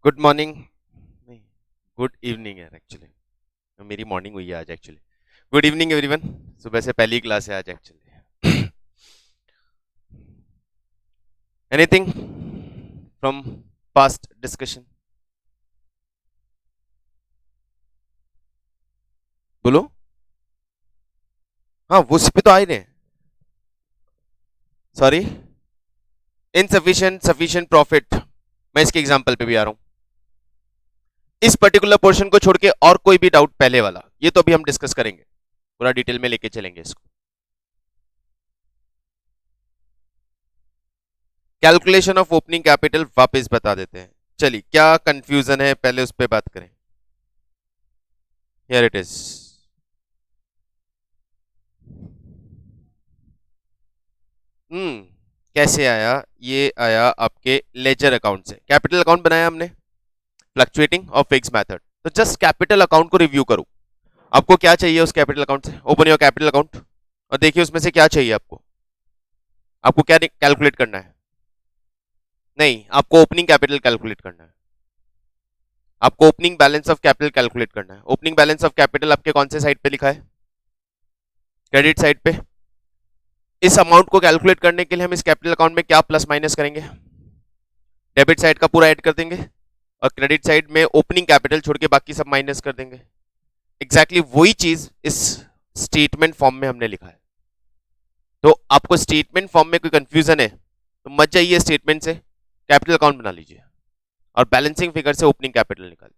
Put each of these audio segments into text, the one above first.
Good morning नहीं, good evening है actually. मेरी मॉर्निंग हुई है आज एक्चुअली। Good evening everyone. सुबह से पहली क्लास है आज actually. Anything from past discussion? बोलो। हाँ, वो उस पे तो आ ही रहे हैं। Sorry, insufficient sufficient profit. मैं इसके एग्जांपल पे भी आ रहा हूँ। इस पर्टिकुलर पोर्शन को छोड़ के और कोई भी डाउट पहले वाला, ये तो अभी हम डिस्कस करेंगे, पूरा डिटेल में लेके चलेंगे इसको। कैलकुलेशन ऑफ ओपनिंग कैपिटल वापस बता देते हैं। चलिए, क्या कंफ्यूजन है पहले उस पर बात करें। Here it is. हम्म कैसे आया? ये आया आपके लेजर अकाउंट से। कैपिटल अकाउंट बनाया हमने, फ्लक्चुएटिंग और फिक्स मेथड। तो जस्ट कैपिटल अकाउंट को रिव्यू करो। आपको क्या चाहिए उस कैपिटल अकाउंट से? ओपन योर कैपिटल अकाउंट और देखिए उसमें से क्या चाहिए आपको। आपको क्या कैलकुलेट करना है? नहीं, आपको ओपनिंग कैपिटल कैलकुलेट करना है। आपको opening balance of capital calculate करना है। ओपनिंग बैलेंस ऑफ कैपिटल आपके कौन से साइड पे लिखा है? क्रेडिट साइड पे। इस अमाउंट को कैलकुलेट करने के लिए हम इस कैपिटल अकाउंट में क्या प्लस माइनस करेंगे? डेबिट साइड का पूरा ऐड कर देंगे और क्रेडिट साइड में ओपनिंग कैपिटल छोड़ के बाकी सब माइनस कर देंगे। एग्जैक्टली वही चीज इस स्टेटमेंट फॉर्म में हमने लिखा है। तो आपको स्टेटमेंट फॉर्म में कोई कंफ्यूजन है तो मत जाइए स्टेटमेंट से, कैपिटल अकाउंट बना लीजिए और बैलेंसिंग फिगर से ओपनिंग कैपिटल निकालिए।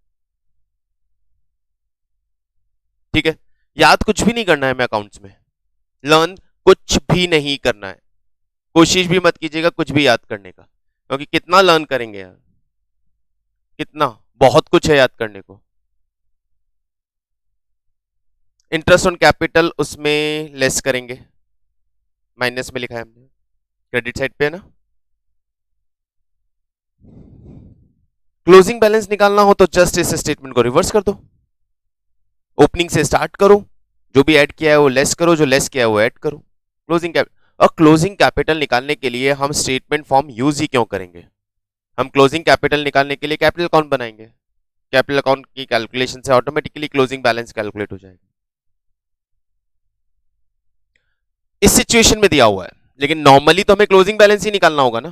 ठीक है? याद कुछ भी नहीं करना है मैं अकाउंट्स में, लर्न कुछ भी नहीं करना है। कोशिश भी मत कीजिएगा कुछ भी याद करने का, क्योंकि कितना लर्न करेंगे यार, कितना, बहुत कुछ है याद करने को। इंटरेस्ट ऑन कैपिटल उसमें लेस करेंगे, माइनस में लिखा है हमने, क्रेडिट साइड पे है ना। क्लोजिंग बैलेंस निकालना हो तो जस्ट इस स्टेटमेंट को रिवर्स कर दो, ओपनिंग से स्टार्ट करो, जो भी ऐड किया है वो लेस करो, जो लेस किया है वो ऐड करो। क्लोजिंग कैपिटल, और क्लोजिंग कैपिटल निकालने के लिए हम स्टेटमेंट फॉर्म यूज ही क्यों करेंगे? हम क्लोजिंग कैपिटल निकालने के लिए कैपिटल अकाउंट बनाएंगे। कैपिटल अकाउंट की कैलकुलेशन से ऑटोमेटिकली क्लोजिंग बैलेंस कैलकुलेट हो जाएगा। इस सिचुएशन में दिया हुआ है, लेकिन नॉर्मली तो हमें क्लोजिंग बैलेंस ही निकालना होगा ना।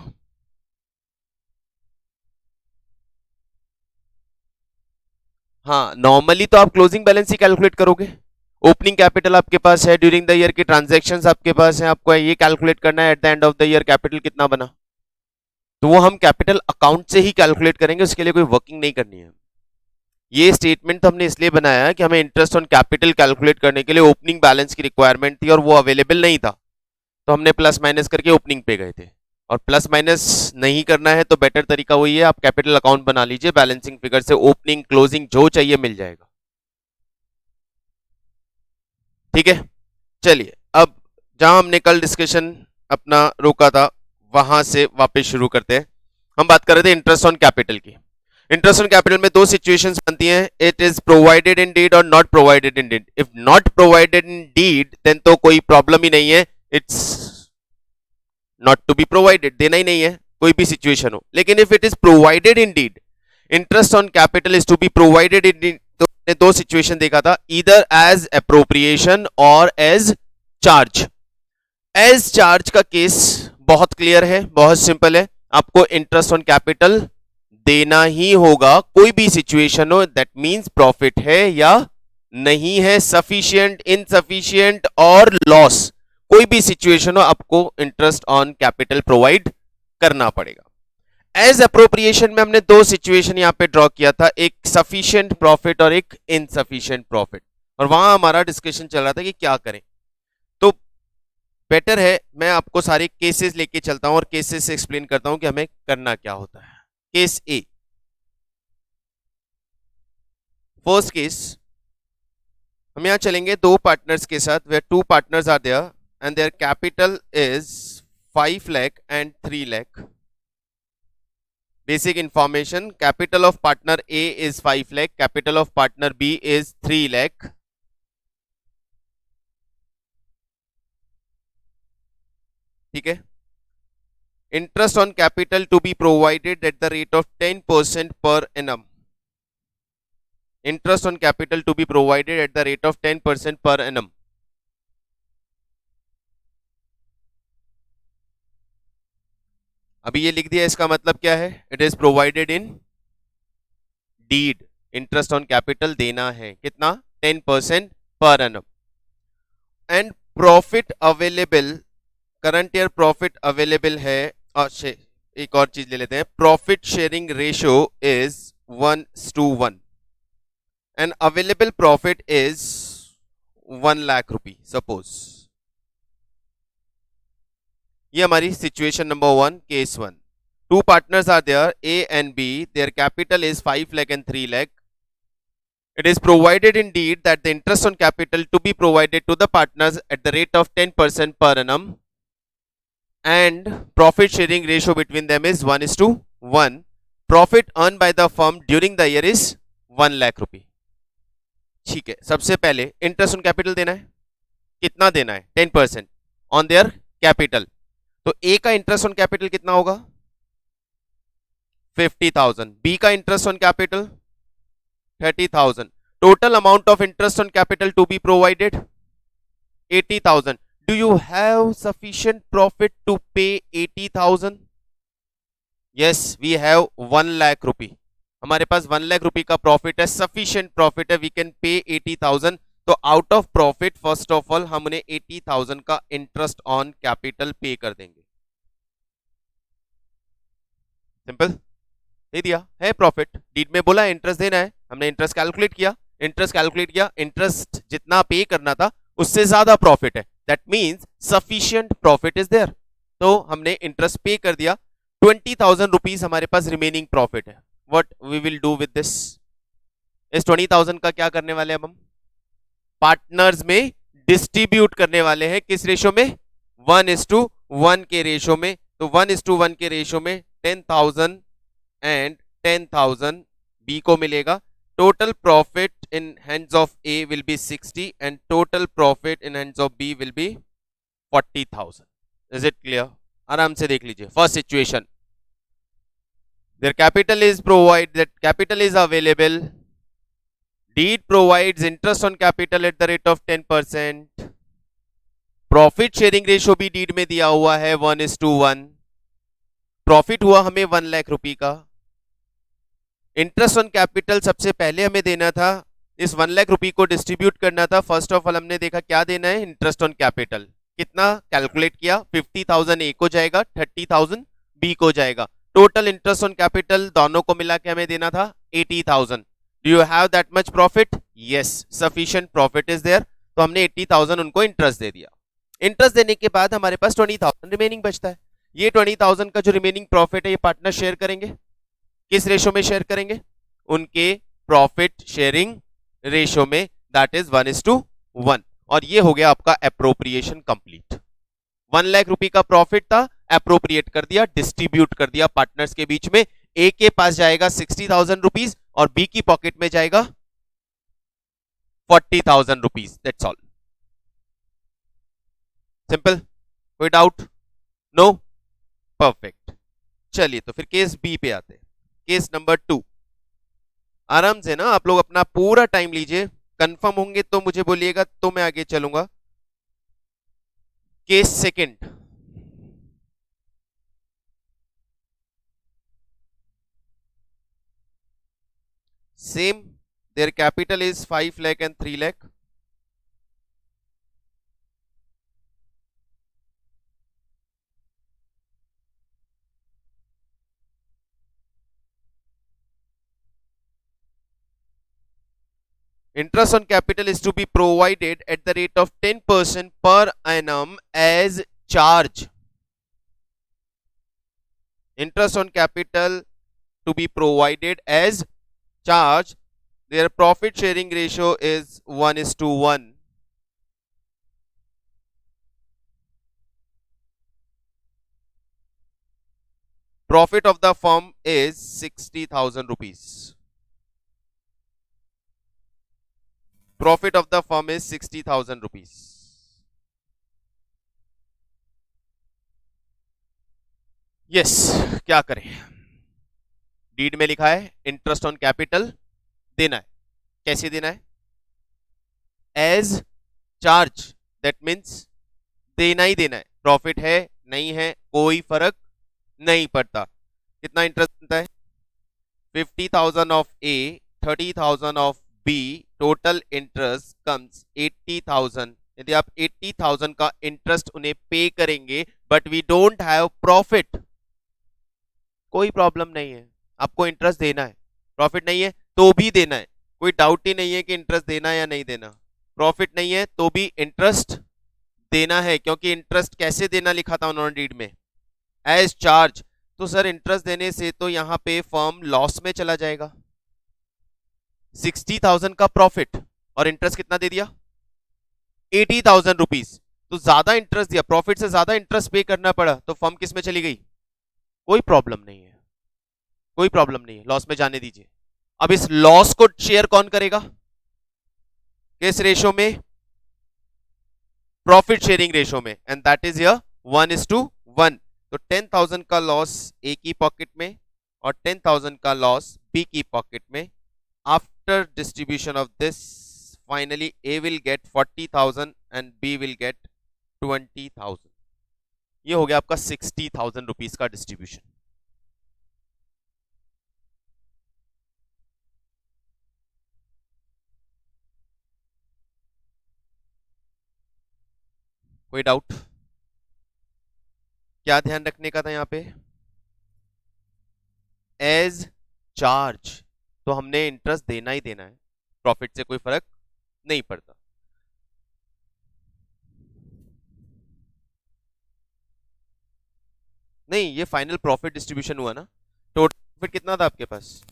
हाँ, नॉर्मली तो आप क्लोजिंग बैलेंस ही कैलकुलेट करोगे। ओपनिंग कैपिटल आपके पास है, ड्यूरिंग द ईयर के ट्रांजैक्शंस आपके पास है, आपको ये कैलकुलेट करना है eight the end of the year capital कितना बना। तो वो हम कैपिटल अकाउंट से ही कैलकुलेट करेंगे, उसके लिए कोई वर्किंग नहीं करनी है। ये स्टेटमेंट तो हमने इसलिए बनाया है कि हमें इंटरेस्ट ऑन कैपिटल कैलकुलेट करने के लिए ओपनिंग बैलेंस की रिक्वायरमेंट थी और वो अवेलेबल नहीं था, तो हमने प्लस माइनस करके ओपनिंग पे गए थे। और प्लस माइनस नहीं करना है तो बेटर तरीका वही है, आप कैपिटल अकाउंट बना लीजिए, बैलेंसिंग फिगर से ओपनिंग क्लोजिंग जो चाहिए मिल जाएगा। ठीक है? चलिए, अब जहां हमने कल डिस्कशन अपना रोका था वहां से वापस शुरू करते हैं। हम बात कर रहे थे इंटरेस्ट ऑन कैपिटल की। इंटरेस्ट ऑन कैपिटल में दो सिचुएशंस बनती हैं, it is provided in deed और not provided in deed. If not provided in deed then तो कोई प्रॉब्लम ही नहीं है, it's not to be provided, देना ही नहीं है कोई भी सिचुएशन हो। लेकिन if it is provided in deed, interest on capital is to be provided in deed, तो हमने दो सिचुएशन देखा था, ईदर एज अप्रोप्रिएशन और एज चार्ज। एज चार्ज का केस बहुत क्लियर है, बहुत सिंपल है, आपको इंटरेस्ट ऑन कैपिटल देना ही होगा, कोई भी सिचुएशन हो, दैट मींस प्रॉफिट है या नहीं है, सफिशिएंट इनसफिशिएंट और लॉस, कोई भी सिचुएशन हो आपको इंटरेस्ट ऑन कैपिटल प्रोवाइड करना पड़ेगा। एज अप्रोप्रिएशन में हमने दो सिचुएशन यहां पे ड्रॉ किया था, एक सफिशिएंट प्रॉफिट और एक इनसफिशिएंट प्रॉफिट, और वहां हमारा डिस्कशन चल रहा था कि क्या करें। तो बेटर है मैं आपको सारे केसेस लेके चलता हूं और केसेस से एक्सप्लेन करता हूं कि हमें करना क्या होता है। केस ए, फर्स्ट केस, हम यहां चलेंगे दो पार्टनर्स के साथ, where two partners are there and their capital is 5 lakh and 3 lakh. Basic information, capital of partner A is 5 lakh, capital of partner B is 3 lakh. ठीक है? interest on capital to be provided at the rate of 10% per annum. Interest on capital to be provided at the rate of 10% per annum. अभी ये लिख दिया, इसका मतलब क्या है? It is provided in deed. Interest on capital देना है कितना? 10% per annum. And profit available, current year profit available है. और एक और चीज ले लेते हैं. Profit sharing ratio is 1:1 and available profit is 1,00,000 rupee suppose. ये हमारी situation number 1, case 1. Two partners are there, A and B. Their capital is 5 lakh and 3 lakh. It is provided in deed that the interest on capital to be provided to the partners at the rate of 10% per annum and profit sharing ratio between them is 1:1. Profit earned by the firm during the year is 1,00,000 रुपी. ठीक है, सबसे पहले interest on capital देना है. कितना देना है? 10% on their capital. तो ए का इंटरेस्ट ऑन कैपिटल कितना होगा? 50,000. बी का interest on capital 30,000. Total amount of interest on capital to be provided 80,000. Do you have sufficient profit to pay 80,000? Yes, we have 1,00,000 rupee. हमारे पास 1,00,000 रुपी का profit है, sufficient profit है. We can pay 80,000. तो out of profit first of all हम उन्हें 80,000 का interest on capital पे कर देंगे. सिंपल. दे दिया है प्रॉफिट. डीड में बोला इंटरेस्ट देना है, हमने इंटरेस्ट कैलकुलेट किया. इंटरेस्ट जितना पे करना था उससे ज्यादा प्रॉफिट है. That means sufficient profit is there. तो हमने इंटरेस्ट पे कर दिया. 20,000 रुपीज हमारे पास रिमेनिंग प्रॉफिट है. What we will do with this? इस 20,000 का क्या करने वाले हम? पार्टनर्स में डिस्ट्रीब्यूट करने वाले हैं. किस रेशो में? 1:1 के रेशो में. तो 1:1 के रेशो में 10,000 एंड 10,000 बी को मिलेगा. Total profit in hands of A will be 60 and total profit in hands of B will be 40,000. Is it clear? आराम से देख लीजिए. First situation, their capital is provided, capital is available. Deed provides interest on capital at the rate of 10%. Profit sharing ratio भी deed में दिया हुआ है 1:1. Profit हुआ हमें 1,00,000 रुपी का. इंटरेस्ट ऑन कैपिटल सबसे पहले हमें देना था. इस 1,00,000 रुपी को डिस्ट्रीब्यूट करना था. फर्स्ट ऑफ ऑल हमने देखा क्या देना है? Interest on capital. कितना कैलकुलेट किया? 50,000 ए को जाएगा, 30,000 बी को जाएगा. टोटल इंटरेस्ट ऑन कैपिटल दोनों को मिला के हमें देना था 80,000. Do you have that much profit? Yes, sufficient profit is there. तो हमने 80,000 उनको इंटरेस्ट दे दिया. इंटरेस्ट देने के बाद हमारे पास 20,000 रिमेनिंग बचता है. ये 20,000 का जो रिमेनिंग प्रॉफिट है ये पार्टनर शेयर करेंगे. किस रेशो में शेयर करेंगे? उनके प्रॉफिट शेयरिंग रेशो में. That is 1:1. और ये हो गया आपका एप्रोप्रिएशन कंप्लीट. 1,00,000 रुपी का प्रॉफिट था, एप्रोप्रिएट कर दिया, डिस्ट्रीब्यूट कर दिया पार्टनर्स के बीच में. ए के पास जाएगा 60,000 रुपीज और बी की पॉकेट में जाएगा 40,000 रुपीज. That's all. सिंपल. कोई डाउट? नो? परफेक्ट. चलिए तो फिर केस बी पे आते हैं. Case number 2. आराम से ना आप लोग अपना पूरा टाइम लीजिए. कंफर्म होंगे तो मुझे बोलिएगा तो मैं आगे चलूंगा. Case second. Same. There capital is 5 lakh and 3 lakh. Interest on capital is to be provided at the rate of 10% per annum as charge. Interest on capital to be provided as charge. Their profit sharing ratio is 1:1. Profit of the firm is 60,000 rupees. Profit of the firm is 60,000 rupees. Yes, क्या करें? Deed में लिखा है interest on capital देना है। कैसे देना है? एज चार्ज, दैट मीन्स देना ही देना है। प्रॉफिट है नहीं है कोई फर्क नहीं पड़ता। कितना इंटरेस्ट बनता है? 50,000 of A, 30,000 of B, total interest comes 80,000। यदि आप 80,000 का इंटरेस्ट उन्हें पे करेंगे but we don't have profit, कोई प्रॉब्लम नहीं है, आपको इंटरेस्ट देना है। प्रॉफिट नहीं है तो भी देना है, कोई डाउट ही नहीं है कि इंटरेस्ट देना है या नहीं देना। प्रॉफिट नहीं है तो भी इंटरेस्ट देना है, क्योंकि इंटरेस्ट कैसे देना लिखा था उन्होंने डीड में, एज चार्ज। तो सर इंटरेस्ट देने से तो यहां पे फर्म लॉस में चला जाएगा। 60,000 का प्रॉफिट और इंटरेस्ट कितना दे दिया? 80,000 रुपीज। तो ज्यादा इंटरेस्ट दिया, प्रॉफिट से ज्यादा इंटरेस्ट पे करना पड़ा, तो फर्म किस में चली गई? कोई प्रॉब्लम नहीं है, कोई प्रॉब्लम नहीं है, लॉस में जाने दीजिए। अब इस लॉस को शेयर कौन करेगा? किस रेशो में? प्रॉफिट शेयरिंग रेशो में, एंड दैट इज योर 1:1। तो 10,000 का लॉस ए की पॉकेट में और 10,000 का लॉस बी की पॉकेट में। After distribution of this, finally A will get 40,000 and B will get 20,000। ये हो गया आपका 60,000 रुपीज का डिस्ट्रीब्यूशन। कोई डाउट? क्या ध्यान रखने का था यहां पे? एज चार्ज, तो हमने इंटरेस्ट देना ही देना है, प्रॉफिट से कोई फर्क नहीं पड़ता। नहीं, ये फाइनल प्रॉफिट डिस्ट्रीब्यूशन हुआ ना। टोटल प्रॉफिट कितना था आपके पास?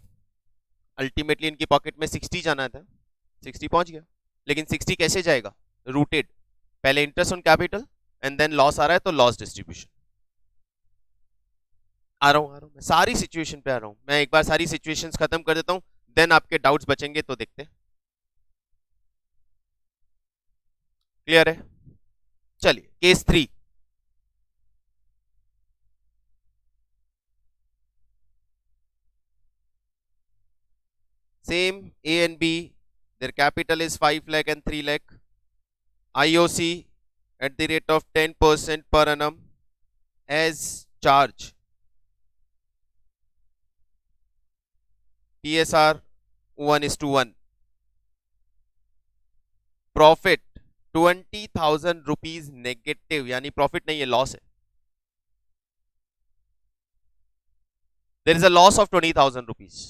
अल्टीमेटली इनकी पॉकेट में 60 जाना था, 60 पहुंच गया। लेकिन 60 कैसे जाएगा? रूटेड, पहले interest on capital and then loss आ रहा है तो लॉस डिस्ट्रीब्यूशन। आ रहा हूं मैं सारी सिचुएशन पे आ रहा हूं। मैं एक बार सारी सिचुएशंस खत्म कर देता हूं, देन आपके डाउट्स बचेंगे तो देखते हैं। क्लियर है? चलिए case 3। Same A and B, their capital is 5 lakh and 3 lakh, IOC at the rate of 10% per annum as charge, PSR 1:1, profit 20,000 rupees negative, यानी प्रॉफिट नहीं है, लॉस है। There is a loss of 20,000 rupees.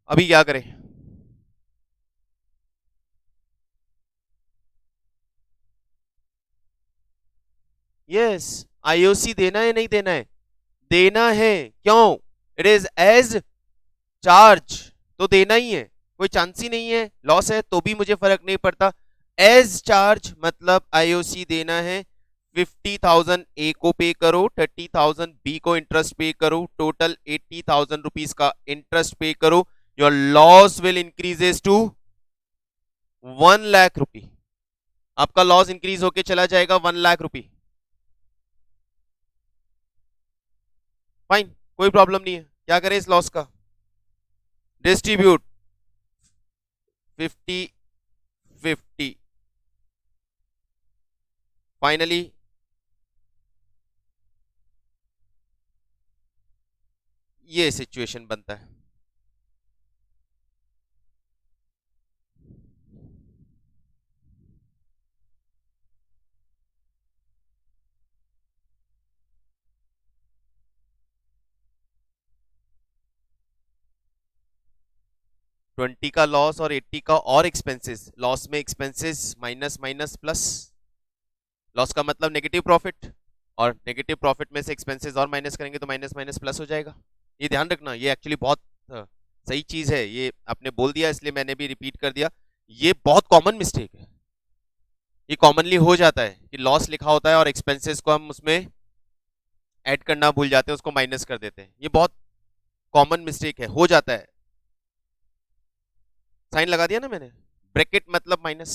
अभी क्या करें? Yes, IOC देना है नहीं देना है? देना है। क्यों? इट इज एज चार्ज, तो देना ही है, कोई चांस ही नहीं है। लॉस है तो भी मुझे फर्क नहीं पड़ता। एज चार्ज मतलब आईओसी देना है। 50,000 ए को पे करो, 30,000 बी को इंटरेस्ट पे करो, टोटल 80,000 रुपीज का इंटरेस्ट पे करो। Your loss will increases to 1 lakh rupee. आपका लॉस इंक्रीज होके चला जाएगा 1 लाख रुपी। फाइन, कोई प्रॉब्लम नहीं है। क्या करें इस लॉस का? डिस्ट्रीब्यूट 50-50। फाइनली ये सिचुएशन बनता है। ट्वेंटी का लॉस और 80 का और एक्सपेंसेस। लॉस में expenses minus minus plus, loss का मतलब नेगेटिव प्रॉफिट, और नेगेटिव प्रॉफिट में से एक्सपेंसेस और माइनस करेंगे तो माइनस माइनस प्लस हो जाएगा। ये ध्यान रखना, ये एक्चुअली बहुत सही चीज है। ये आपने बोल दिया इसलिए मैंने भी रिपीट कर दिया। ये बहुत कॉमन मिस्टेक है, ये कॉमनली हो जाता है कि लॉस लिखा होता है और एक्सपेंसेस को हम उसमें ऐड करना भूल जाते हैं, उसको माइनस कर देते हैं। ये बहुत कॉमन मिस्टेक है, हो जाता है। साइन लगा दिया ना मैंने, ब्रैकेट मतलब माइनस।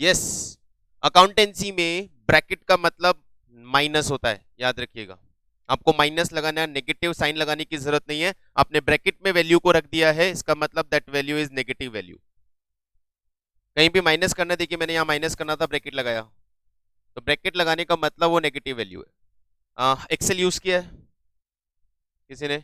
यस, अकाउंटेंसी में ब्रैकेट का मतलब माइनस होता है, याद रखिएगा। आपको माइनस लगाना है, नेगेटिव साइन लगाने की जरूरत नहीं है। आपने ब्रैकेट में वैल्यू को रख दिया है, इसका मतलब that value is negative value. कहीं भी माइनस करना, देखिए मैंने यहां माइनस करना था, ब्रैकेट लगाया, तो ब्रैकेट लगाने का मतलब वो नेगेटिव वैल्यू है। एक्सेल यूज किया है किसी ने?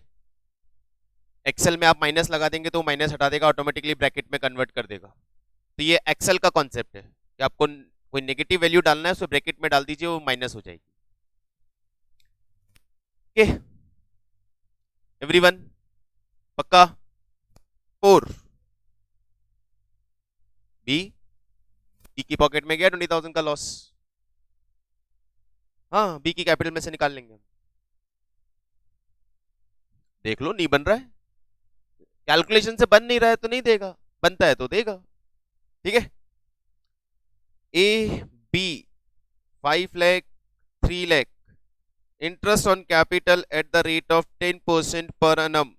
एक्सेल में आप माइनस लगा देंगे तो माइनस हटा देगा, ऑटोमेटिकली ब्रैकेट में कन्वर्ट कर देगा। तो ये एक्सेल का कॉन्सेप्ट है कि आपको कोई नेगेटिव वैल्यू डालना है, उसको ब्रैकेट में डाल दीजिए, वो माइनस हो जाएगी। ओके एवरीवन, पक्का? 4 बी, बी की पॉकेट में गया 20,000 का लॉस। हाँ, बी की कैपिटल में से निकाल लेंगे हम। देख लो, नहीं बन रहा है, कैलकुलेशन से बन नहीं रहा है तो नहीं देगा, बनता है तो देगा। ठीक है, A B 5 lakh 3 lakh, interest on capital at the rate of 10% per annum,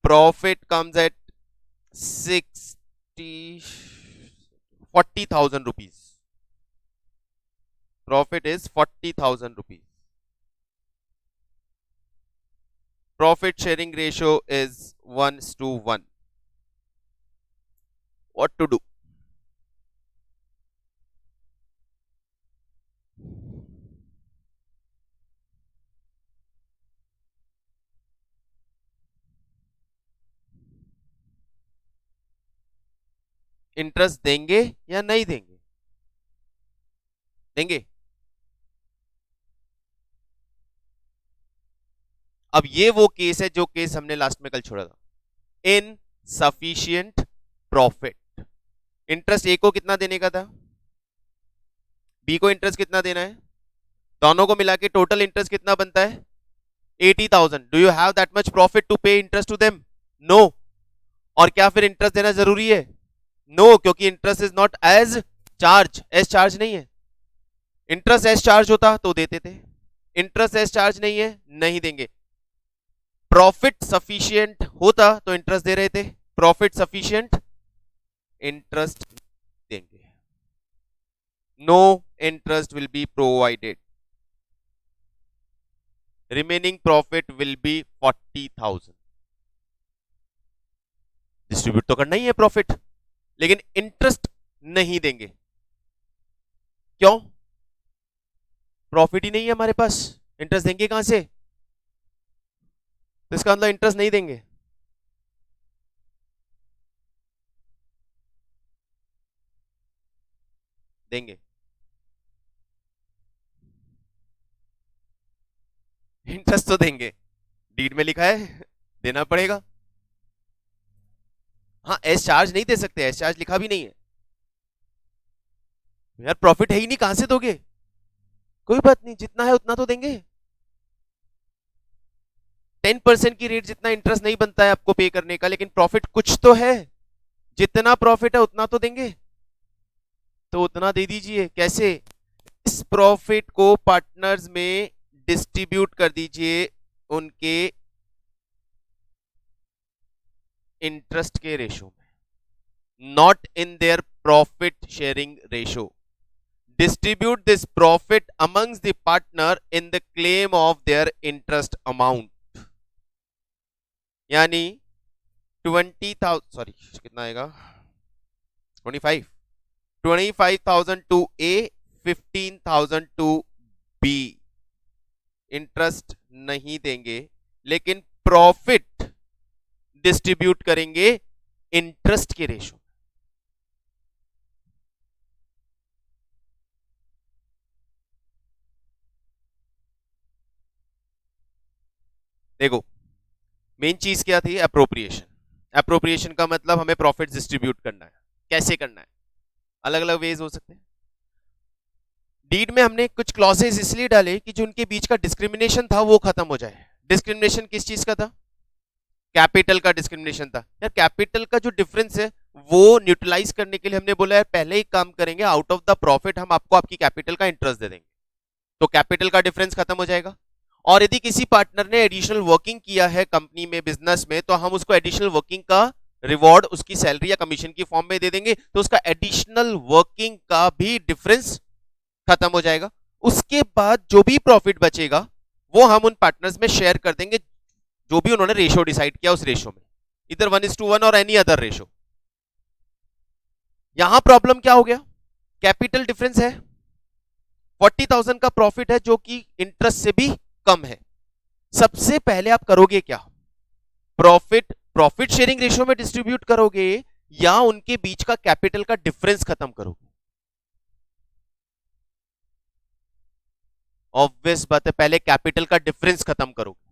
profit comes at 40,000 rupees, profit is 40,000 rupees, profit sharing ratio is 1:1, what to do? Interest देंगे या नहीं देंगे? देंगे। अब ये वो केस है जो केस हमने लास्ट में कल छोड़ा था, इनसफिशिएंट प्रॉफिट। इंटरेस्ट ए को कितना देने का था, बी को इंटरेस्ट कितना देना है, दोनों को मिला के टोटल इंटरेस्ट कितना बनता है? 80,000। Do you have that much profit to pay interest to them? No. और क्या फिर इंटरेस्ट देना जरूरी है? नो, क्योंकि interest is not as charge, as charge नहीं है। इंटरेस्ट एज चार्ज होता तो देते थे, इंटरेस्ट एज चार्ज नहीं है, नहीं देंगे। प्रॉफिट सफिशिएंट होता तो इंटरेस्ट दे रहे थे, प्रॉफिट सफिशिएंट, इंटरेस्ट देंगे। No interest will be provided, remaining profit will be 40,000। Distribute तो करना ही है प्रॉफिट, लेकिन इंटरेस्ट नहीं देंगे। क्यों? प्रॉफिट ही नहीं है हमारे पास, इंटरेस्ट देंगे कहां से? तो इसका मतलब इंटरेस्ट नहीं देंगे। देंगे, इंटरेस्ट तो देंगे, डीड में लिखा है, देना पड़ेगा। हाँ, एस चार्ज नहीं दे सकते, एस चार्ज लिखा भी नहीं है यार, प्रॉफिट है ही नहीं, कहां से दोगे? कोई बात नहीं, जितना है उतना तो देंगे। 10% की रेट जितना इंटरेस्ट नहीं बनता है आपको पे करने का, लेकिन प्रॉफिट कुछ तो है, जितना प्रॉफिट है उतना तो देंगे, तो उतना दे दीजिए। कैसे? इस प्रॉफिट को पार्टनर्स में डिस्ट्रीब्यूट कर दीजिए उनके इंटरेस्ट के रेशो में, not in their profit sharing ratio. Distribute this profit amongst the partner in the claim of their interest amount. यानी 20,000, सॉरी कितना आएगा, 25,000 to A, 15,000 to B. Interest नहीं देंगे, लेकिन प्रॉफिट डिस्ट्रीब्यूट करेंगे इंटरेस्ट के रेशो। देखो, मेन चीज क्या थी? अप्रोप्रिएशन। अप्रोप्रिएशन का मतलब हमें प्रॉफिट डिस्ट्रीब्यूट करना है। कैसे करना है? अलग अलग वेज हो सकते हैं। डीड में हमने कुछ क्लॉजेस इसलिए डाले कि जो उनके बीच का डिस्क्रिमिनेशन था वो खत्म हो जाए। डिस्क्रिमिनेशन किस चीज का था? कैपिटल का डिस्क्रिमिनेशन था। यार कैपिटल का जो डिफरेंस है वो न्यूट्रलाइज करने के लिए हमने बोला है पहले ही काम करेंगे, आउट ऑफ द प्रॉफिट हम आपको आपकी कैपिटल का इंटरेस्ट दे देंगे, तो कैपिटल का डिफरेंस खत्म हो जाएगा। और यदि किसी पार्टनर ने एडिशनल वर्किंग किया है कंपनी में, बिजनेस में, तो हम उसको एडिशनल वर्किंग का रिवॉर्ड उसकी सैलरी या कमीशन की फॉर्म में दे देंगे, तो उसका एडिशनल वर्किंग का भी डिफरेंस खत्म हो जाएगा। उसके बाद जो भी प्रॉफिट बचेगा वो हम उन पार्टनर्स में शेयर कर देंगे, जो भी उन्होंने रेशो डिसाइड किया उस रेशो में, इधर 1:1 और एनी अदर रेशो। यहां प्रॉब्लम क्या हो गया, कैपिटल डिफरेंस है, 40,000 का प्रॉफिट है जो कि इंटरेस्ट से भी कम है। सबसे पहले आप करोगे क्या, प्रॉफिट शेयरिंग रेशियो में डिस्ट्रीब्यूट करोगे या उनके बीच का कैपिटल का डिफरेंस खत्म करोगे? ऑब्वियस बात है, पहले कैपिटल का डिफरेंस खत्म करोगे,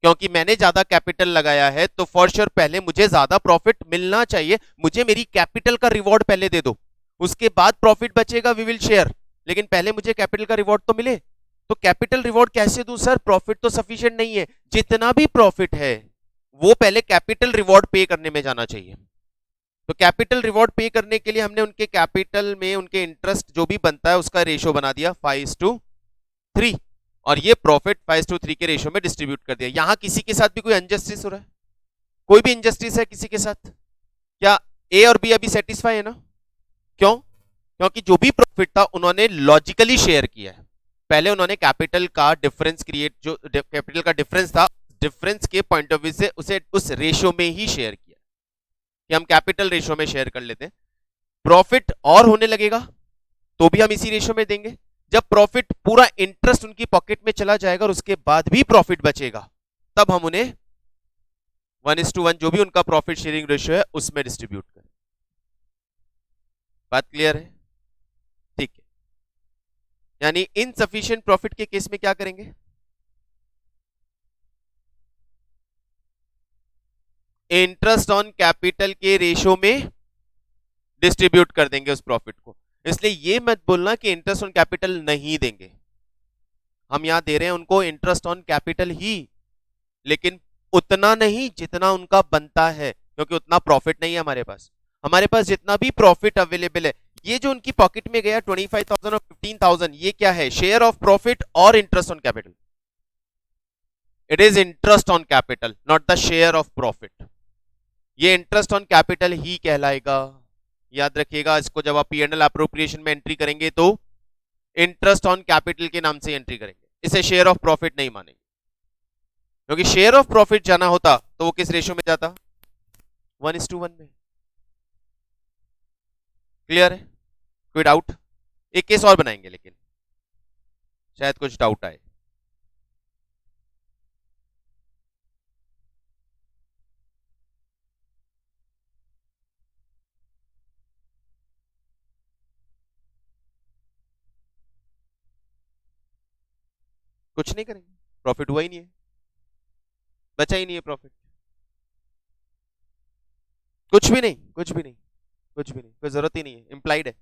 क्योंकि मैंने ज्यादा कैपिटल लगाया है तो फॉर श्योर पहले मुझे ज्यादा प्रॉफिट मिलना चाहिए, मुझे मेरी कैपिटल का रिवॉर्ड पहले दे दो, उसके बाद प्रॉफिट बचेगा वी विल शेयर, लेकिन पहले मुझे कैपिटल का रिवॉर्ड तो मिले। तो कैपिटल रिवॉर्ड कैसे दूं सर, प्रॉफिट तो सफिशिएंट नहीं है, जितना भी प्रॉफिट है वो पहले कैपिटल रिवॉर्ड पे करने में जाना चाहिए। तो कैपिटल रिवॉर्ड पे करने के लिए हमने उनके कैपिटल में उनके इंटरेस्ट जो भी बनता है उसका रेशो बना दिया 5:3, और ये प्रॉफिट 5:3 के रेशो में डिस्ट्रीब्यूट कर दिया। यहां किसी के साथ भी कोई अनजस्टिस हो रहा है, कोई भी इनजस्टिस है किसी के साथ? क्या ए और बी अभी सेटिस्फाई है ना? क्यों? क्योंकि जो भी प्रॉफिट था उन्होंने लॉजिकली शेयर किया है, पहले उन्होंने कैपिटल का डिफरेंस क्रिएट, जो कैपिटल का डिफरेंस था, डिफरेंस के पॉइंट ऑफ व्यू से उसे उस रेशियो में ही शेयर किया कि हम कैपिटल रेशियो में शेयर कर लेते हैं। प्रॉफिट और होने लगेगा तो भी हम इसी रेशियो में देंगे, जब प्रॉफिट पूरा इंटरेस्ट उनकी पॉकेट में चला जाएगा और उसके बाद भी प्रॉफिट बचेगा तब हम उन्हें 1:1 जो भी उनका प्रॉफिट शेयरिंग रेशियो है उसमें डिस्ट्रीब्यूट करें। बात क्लियर है? ठीक है, यानी इनसफिशिएंट प्रॉफिट के केस में क्या करेंगे, इंटरेस्ट ऑन कैपिटल के रेशियो में डिस्ट्रीब्यूट कर देंगे उस प्रॉफिट को। इसलिए ये मत बोलना कि इंटरेस्ट ऑन कैपिटल नहीं देंगे, हम यहां दे रहे हैं उनको इंटरेस्ट ऑन कैपिटल ही, लेकिन उतना नहीं जितना उनका बनता है, क्योंकि उतना प्रॉफिट नहीं है हमारे पास। हमारे पास जितना भी प्रॉफिट अवेलेबल है, ये जो उनकी पॉकेट में गया 25,000 और 15,000, ये क्या है, शेयर ऑफ प्रॉफिट और interest on capital. It is interest on capital not the share of profit, ये इंटरेस्ट ऑन कैपिटल ही कहलाएगा। याद रखिएगा इसको, जब आप P&L अप्रोप्रिएशन में एंट्री करेंगे तो इंटरेस्ट ऑन कैपिटल के नाम से एंट्री करेंगे, इसे शेयर ऑफ प्रॉफिट नहीं मानेंगे, क्योंकि शेयर ऑफ प्रॉफिट जाना होता तो वो किस रेशियो में जाता, 1:1 में। क्लियर है? कोई डाउट? एक केस और बनाएंगे लेकिन शायद कुछ डाउट आए। कुछ नहीं करेंगे, प्रॉफिट हुआ ही नहीं है, बचा ही नहीं है प्रॉफिट, कुछ भी नहीं, कुछ भी नहीं, कुछ भी नहीं, कोई जरूरत ही नहीं है, इंप्लाइड है।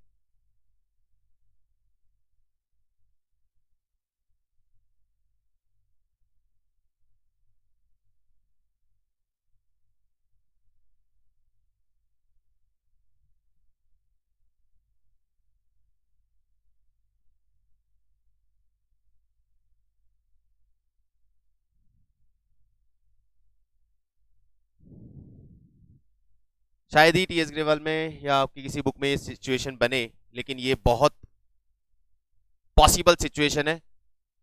शायद ही टीएस ग्रेवाल में या आपकी किसी बुक में ये सिचुएशन बने, लेकिन ये बहुत पॉसिबल सिचुएशन है।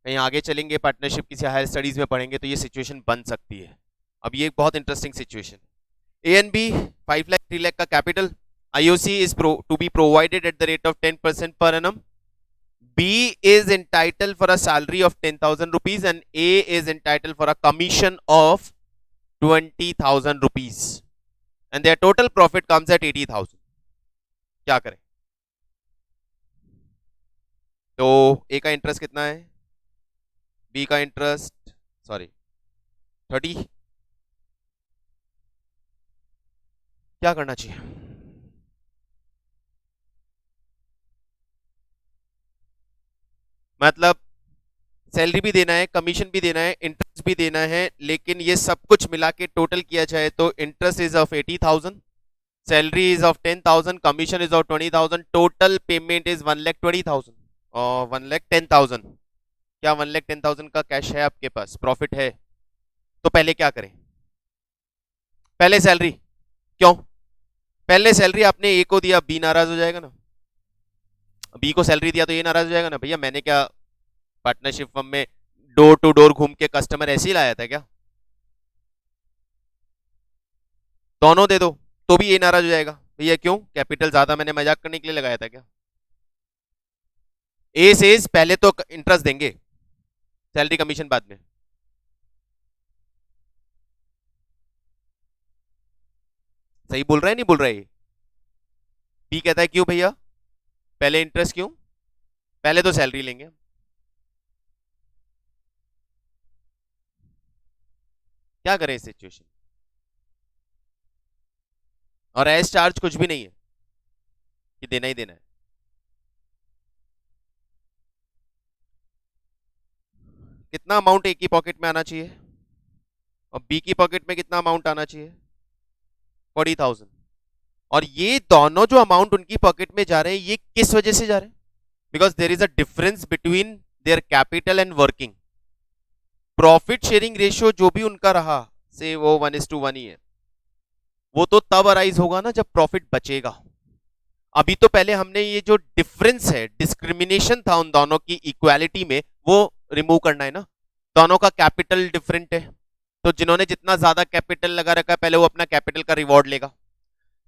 कहीं आगे चलेंगे पार्टनरशिप किसी हायर स्टडीज में पढ़ेंगे तो ये सिचुएशन बन सकती है। अब ये बहुत इंटरेस्टिंग सिचुएशन है। A and B 5 lakh 3 lakh का capital, IOC is to be provided at the rate of 10% per annum. B is entitled for a salary of 10,000 rupees and A is entitled for a commission of 20,000 rupees and their total profit comes at 80,000. क्या करें? तो A का interest कितना है, B का interest 30, क्या करना चाहिए? मतलब सैलरी भी देना है, कमीशन भी देना है, इंटरेस्ट भी देना है, लेकिन ये सब कुछ मिला के टोटल किया जाए तो interest is of 80,000, salary is of 10,000, commission is of 20,000, total payment is 1,20,000 और 1,10,000। क्या 1,10,000 का कैश है आपके पास, प्रॉफिट है? तो पहले क्या करें? पहले सैलरी, क्यों? पहले सैलरी आपने ए को दिया, बी नाराज हो जाएगा ना। बी को सैलरी दिया तो ये नाराज हो जाएगा ना, भैया मैंने क्या पार्टनरशिप फर्म में डोर टू डोर घूम के कस्टमर ऐसे ही लाया था क्या? दोनों दे दो तो भी ये नाराज हो जाएगा, भैया क्यों, कैपिटल ज्यादा मैंने मजाक करने के लिए लगाया था क्या? ए सेज पहले तो इंटरेस्ट देंगे, सैलरी कमीशन बाद में। सही बोल रहा है नहीं बोल रहा है? बी कहता है क्यों भैया, पहले इंटरेस्ट क्यों, पहले तो सैलरी लेंगे। क्या करें इस सिचुएशन? और एज चार्ज कुछ भी नहीं है कि देना ही देना है। कितना अमाउंट ए की पॉकेट में आना चाहिए और बी की पॉकेट में कितना अमाउंट आना चाहिए? 40,000। और ये दोनों जो अमाउंट उनकी पॉकेट में जा रहे हैं ये किस वजह से जा रहे हैं? Because there is a difference between their capital and working. Profit sharing ratio जो भी उनका रहा, से वो 1:1 ही है, वो तो तब अराइज होगा ना जब प्रॉफिट बचेगा। अभी तो पहले हमने ये जो डिफरेंस है, डिस्क्रिमिनेशन था उन दोनों की इक्वालिटी में, वो रिमूव करना है ना। दोनों का कैपिटल डिफरेंट है, तो जिन्होंने जितना ज्यादा कैपिटल लगा रखा है पहले वो अपना कैपिटल का रिवॉर्ड लेगा।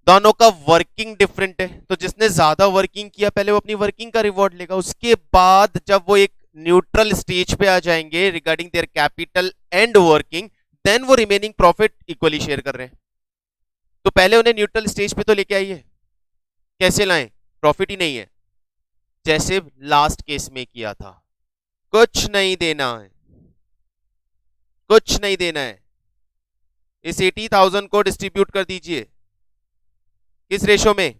दोनों का वर्किंग डिफरेंट है, तो जिसने ज्यादा वर्किंग किया पहले वो अपनी वर्किंग का रिवॉर्ड लेगा। उसके बाद जब वो एक न्यूट्रल स्टेज पे आ जाएंगे regarding their capital and working, then वो रिमेनिंग प्रॉफिट इक्वली शेयर कर रहे हैं। तो पहले उन्हें न्यूट्रल स्टेज पे तो लेके आइए। कैसे लाएं? प्रॉफिट ही नहीं है, जैसे लास्ट केस में किया था। कुछ नहीं देना है, कुछ नहीं देना है। इस 80,000 को डिस्ट्रीब्यूट कर दीजिए किस रेशो में?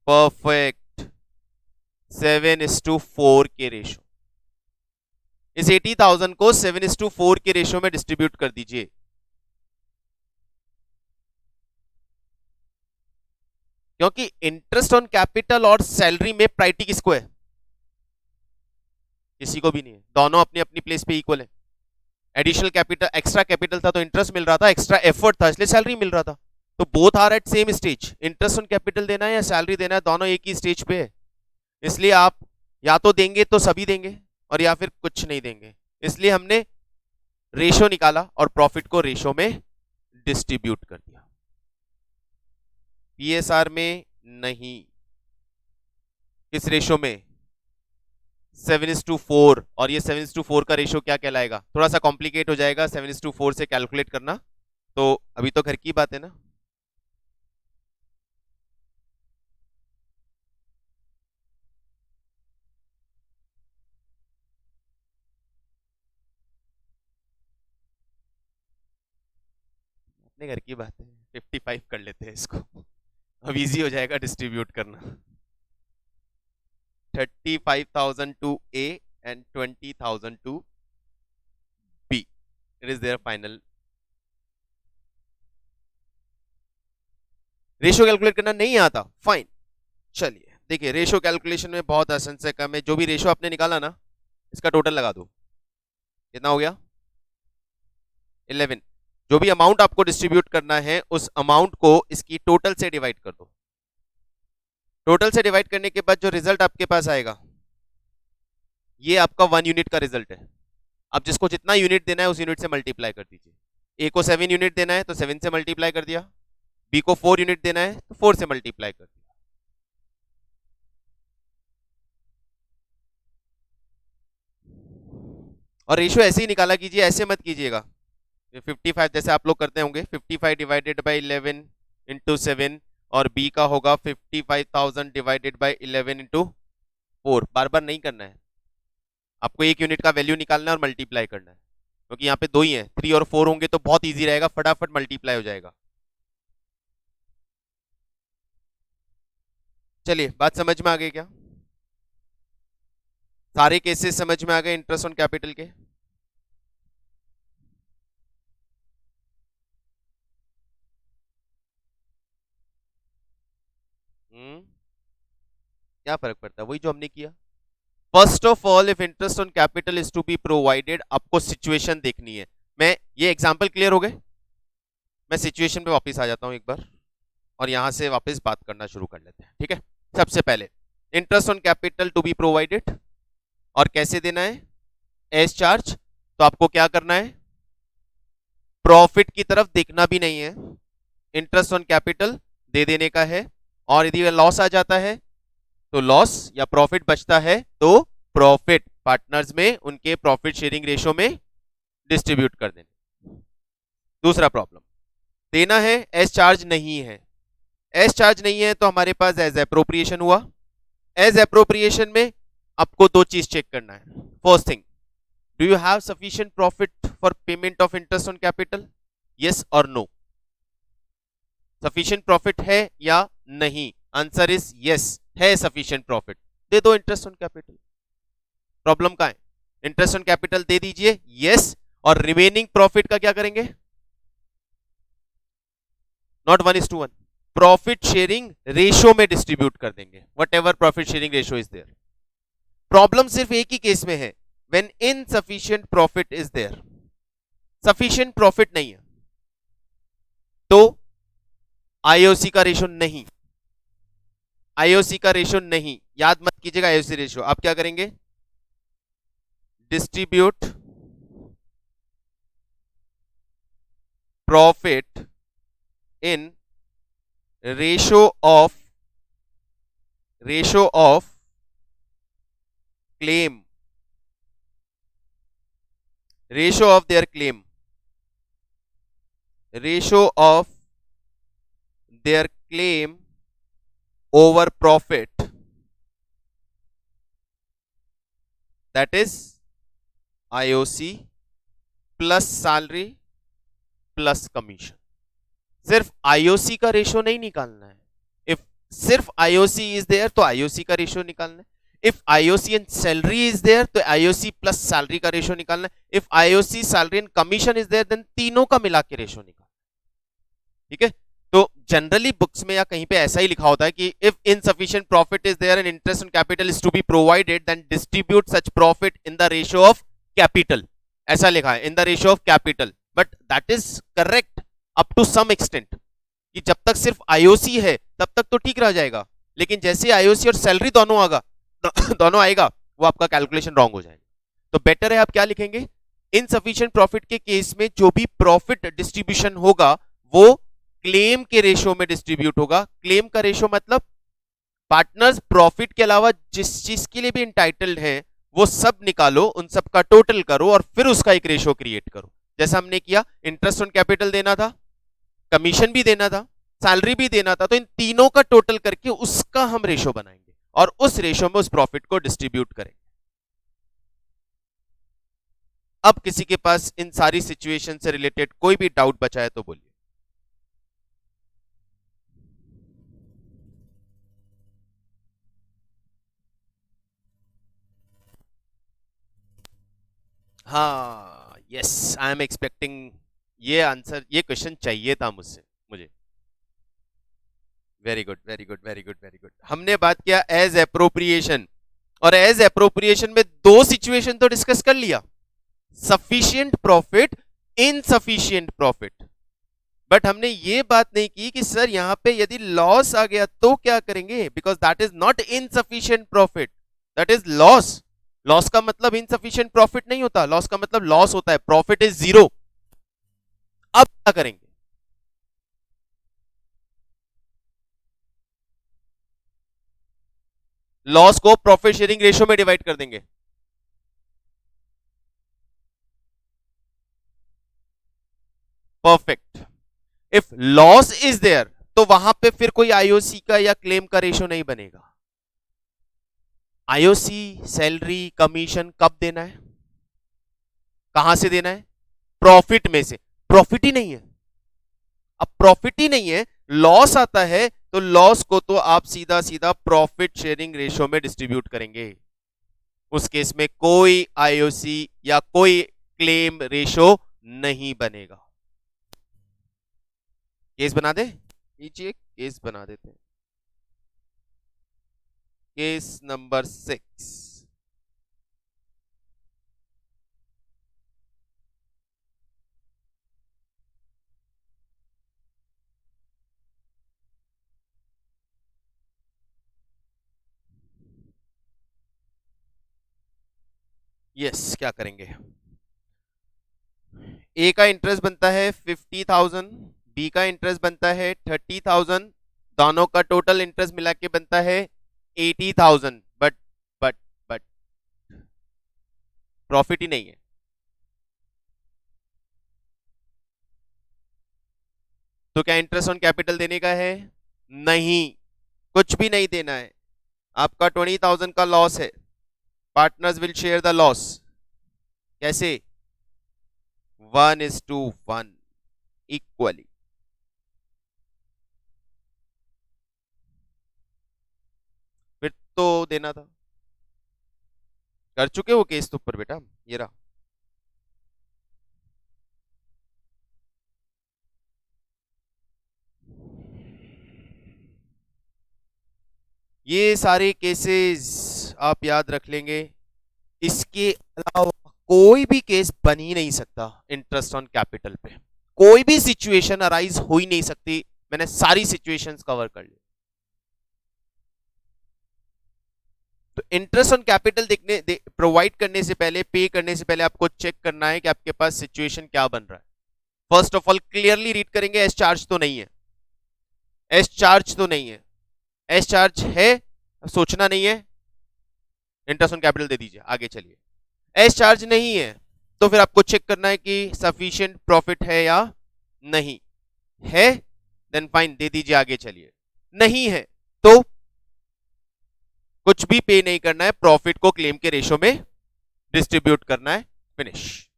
परफेक्ट 7:4 के रेशो। इस 80,000 को 7:4 के रेशो में डिस्ट्रीब्यूट कर दीजिए। क्योंकि इंटरेस्ट ऑन कैपिटल और सैलरी में प्रायोरिटी किसको है? किसी को भी नहीं है, दोनों अपनी अपनी प्लेस पे इक्वल है। एडिशनल कैपिटल, एक्स्ट्रा कैपिटल था तो इंटरेस्ट मिल रहा था, एक्स्ट्रा एफर्ट था इसलिए सैलरी मिल रहा था। तो both are at same stage. Interest on capital देना है या सैलरी देना है, दोनों एक ही स्टेज पे है। इसलिए आप या तो देंगे तो सभी देंगे और या फिर कुछ नहीं देंगे। इसलिए हमने रेशो निकाला और प्रॉफिट को रेशो में डिस्ट्रीब्यूट कर दिया। पीएसआर में नहीं, किस रेशो में? 7:4। और ये 7:4 का रेशो क्या कहलाएगा? थोड़ा सा कॉम्प्लिकेट हो जाएगा 7:4 से कैलकुलेट करना, तो अभी तो घर की बात है ना। अपने घर की बात है, 55 कर लेते हैं इसको, अब इजी हो जाएगा डिस्ट्रीब्यूट करना। 35,000 to A and 20,000 to B. It is their final. Ratio calculate करना नहीं आता, फाइन। चलिए देखिए, रेशो कैलकुलेशन में बहुत आसान से कम है। जो भी रेशो आपने निकाला ना, इसका टोटल लगा दो। कितना हो गया? 11। जो भी अमाउंट आपको डिस्ट्रीब्यूट करना है उस अमाउंट को इसकी टोटल से डिवाइड कर दो। टोटल से डिवाइड करने के बाद जो रिजल्ट आपके पास आएगा ये आपका 1 यूनिट का रिजल्ट है। अब जिसको जितना यूनिट देना है उस यूनिट से मल्टीप्लाई कर दीजिए। ए को 7 यूनिट देना है तो 7 से मल्टीप्लाई कर दिया, बी को 4 यूनिट देना है तो 4 से मल्टीप्लाई कर दिया। और रेशियो ऐसे ही निकाला कीजिए, ऐसे मत कीजिएगा 55 जैसे आप लोग करते होंगे। 55 डिवाइडेड बाई 11 इंटू 7, और बी का होगा 55,000 डिवाइडेड बाई 11 इंटू 4। बार बार नहीं करना है, आपको एक यूनिट का वैल्यू निकालना है और मल्टीप्लाई करना है, क्योंकि यहाँ पे दो ही है। 3 और 4 होंगे तो बहुत इजी रहेगा, फटाफट मल्टीप्लाई हो जाएगा। चलिए बात समझ में आ गई क्या? सारे केसेस समझ में आ गए इंटरेस्ट ऑन कैपिटल के? क्या फर्क पड़ता है? वही जो हमने किया। First of all, if interest on capital is to be provided, आपको सिचुएशन देखनी है। मैं ये एग्जांपल क्लियर हो गए? मैं सिचुएशन पे वापस आ जाता हूं एक बार। और यहां से वापस बात करना शुरू कर लेते हैं, ठीक है। सबसे पहले interest on capital to be provided, और कैसे देना है, एज चार्ज। तो आपको क्या करना है, प्रॉफिट की तरफ देखना भी नहीं है, इंटरेस्ट ऑन कैपिटल दे देने का है। और यदि लॉस आ जाता है तो लॉस, या प्रॉफिट बचता है तो प्रॉफिट पार्टनर्स में उनके प्रॉफिट शेयरिंग रेशो में डिस्ट्रीब्यूट कर देना। दूसरा प्रॉब्लम, देना है एज चार्ज नहीं है। एज चार्ज नहीं है तो हमारे पास एज एप्रोप्रिएशन हुआ। एज एप्रोप्रिएशन में आपको दो चीज चेक करना है। First thing, do you have sufficient profit for payment of interest on capital, yes और नो। सफिशिएंट प्रॉफिट है या नहीं, आंसर इज यस, है सफिशिएंट प्रॉफिट, दे दो इंटरेस्ट ऑन कैपिटल। प्रॉब्लम का है, इंटरेस्ट ऑन कैपिटल दे दीजिए, यस, और रिमेनिंग प्रॉफिट का क्या करेंगे, नॉट 1:1, प्रॉफिट शेयरिंग रेशो में डिस्ट्रीब्यूट कर देंगे, whatever profit sharing ratio is there. Problem सिर्फ एक ही केस में है, when insufficient profit is there. Sufficient profit नहीं है तो आईओसी का रेशो नहीं, आईओसी का रेशो नहीं, याद मत कीजिएगा आईओसी रेशो। आप क्या करेंगे, distribute profit in ratio of claim, ratio of their claim, ratio of their claim over profit, that is IOC plus salary plus commission। सिर्फ IOC का रेशो नहीं निकालना है, इफ सिर्फ IOC इज देयर तो IOC का रेशो निकालना है, if IOC and salary is there तो IOC प्लस सैलरी का रेशो निकालना है, if IOC salary and commission is there then तीनों का मिला के रेशो निकालना, ठीक है। तो जनरली बुक्स में या कहीं पे ऐसा ही लिखा होता है कि if insufficient profit is there and interest on capital is to be provided then distribute such profit in the ratio of capital, ऐसा लिखा है, in the ratio of capital. But that is correct up to some extent, कि जब तक सिर्फ IOC है तब तक तो ठीक रह जाएगा, लेकिन जैसे आईओसी और सैलरी दोनों आएगा वो आपका कैलकुलेशन रॉन्ग हो जाएगा। तो बेटर है आप क्या लिखेंगे, इनसफिशिएंट प्रॉफिट के केस में जो भी प्रॉफिट डिस्ट्रीब्यूशन होगा वो क्लेम के रेशो में डिस्ट्रीब्यूट होगा। क्लेम का रेशो मतलब पार्टनर्स प्रॉफिट के अलावा जिस चीज के लिए भी इंटाइटल्ड हैं वो सब निकालो, उन सब का टोटल करो और फिर उसका एक रेशो क्रिएट करो, जैसा हमने किया। इंटरेस्ट ऑन कैपिटल देना था, कमीशन भी देना था, सैलरी भी देना था, तो इन तीनों का टोटल करके उसका हम रेशो बनाएंगे और उस रेशो में उस प्रॉफिट को डिस्ट्रीब्यूट करेंगे। अब किसी के पास इन सारी सिचुएशन से रिलेटेड कोई भी डाउट बचा है तो बोलिए। हाँ, यस, आई एम एक्सपेक्टिंग ये आंसर, ये क्वेश्चन चाहिए था मुझे। Very good, very good, very good, very good. हमने बात किया एज एप्रोप्रिएशन, और एज एप्रोप्रिएशन में दो सिचुएशन तो डिस्कस कर लिया, sufficient profit, insufficient profit. But हमने ये बात नहीं की कि सर यहां पे यदि लॉस आ गया तो क्या करेंगे, because that is not insufficient profit, that is loss. Loss का मतलब इनसफिशिएंट प्रॉफिट नहीं होता, लॉस का मतलब लॉस होता है, प्रॉफिट इज 0। अब क्या करेंगे, लॉस को प्रॉफिट शेयरिंग रेशियो में डिवाइड कर देंगे। Perfect. If loss is there तो वहां पे फिर कोई आईओसी का या क्लेम का रेशियो नहीं बनेगा। आईओसी, सैलरी, कमीशन कब देना है, कहां से देना है, प्रॉफिट में से। प्रॉफिट ही नहीं है, अब प्रॉफिट ही नहीं है, लॉस आता है तो लॉस को तो आप सीधा सीधा प्रॉफिट शेयरिंग रेशियो में डिस्ट्रीब्यूट करेंगे। उस केस में कोई आईओसी या कोई क्लेम रेशियो नहीं बनेगा। केस बना दे, नीचे केस बना देते हैं, केस नंबर 6। यस, क्या करेंगे? ए का इंटरेस्ट बनता है 50,000, बी का इंटरेस्ट बनता है 30,000, दोनों का टोटल इंटरेस्ट मिला के बनता है 80,000। बट प्रॉफिट ही नहीं है। तो क्या इंटरेस्ट ऑन कैपिटल देने का है? नहीं, कुछ भी नहीं देना है। आपका 20,000 का लॉस है, partners will share the loss. कैसे? 1:1 इक्वली। फिर तो देना था। कर चुके हो केस तो ऊपर बेटा, ये रहा। ये सारे केसेस आप याद रख लेंगे। इसके अलावा कोई भी केस बन ही नहीं सकता इंटरेस्ट ऑन कैपिटल पे। कोई भी सिचुएशन अराइज हो ही नहीं सकती। मैंने सारी सिचुएशंस कवर कर ली। तो इंटरेस्ट ऑन कैपिटल प्रोवाइड करने से पहले, पे करने से पहले आपको चेक करना है कि आपके पास सिचुएशन क्या बन रहा है। First of all clearly read करेंगे, एस चार्ज तो नहीं है, एस चार्ज तो नहीं है। एस चार्ज है, सोचना नहीं है, इंटरेस्ट ऑन कैपिटल दे दीजिए, आगे चलिए। एस चार्ज नहीं है तो फिर आपको चेक करना है कि सफिशिएंट प्रॉफिट है या नहीं है। देन फाइन, दे दीजिए, आगे चलिए। नहीं है तो कुछ भी पे नहीं करना है, प्रॉफिट को क्लेम के रेशो में डिस्ट्रीब्यूट करना है, फिनिश।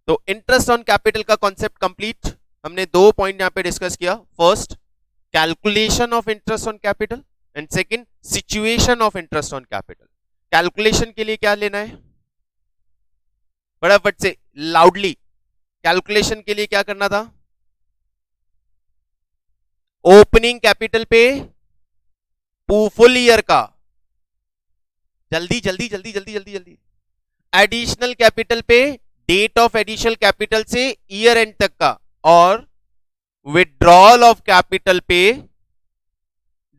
तो इंटरेस्ट ऑन कैपिटल का कॉन्सेप्ट कंप्लीट। हमने दो पॉइंट यहां पे डिस्कस किया। First, calculation of interest on capital, and second, situation of interest on capital. Calculation के लिए क्या लेना है? फटाफट से, लाउडली। कैलकुलेशन के लिए क्या करना था? ओपनिंग कैपिटल पे फुल ईयर का, जल्दी जल्दी जल्दी जल्दी जल्दी जल्दी। एडिशनल कैपिटल पे डेट ऑफ एडिशनल कैपिटल से ईयर एंड तक का, और विड्रॉल ऑफ कैपिटल पे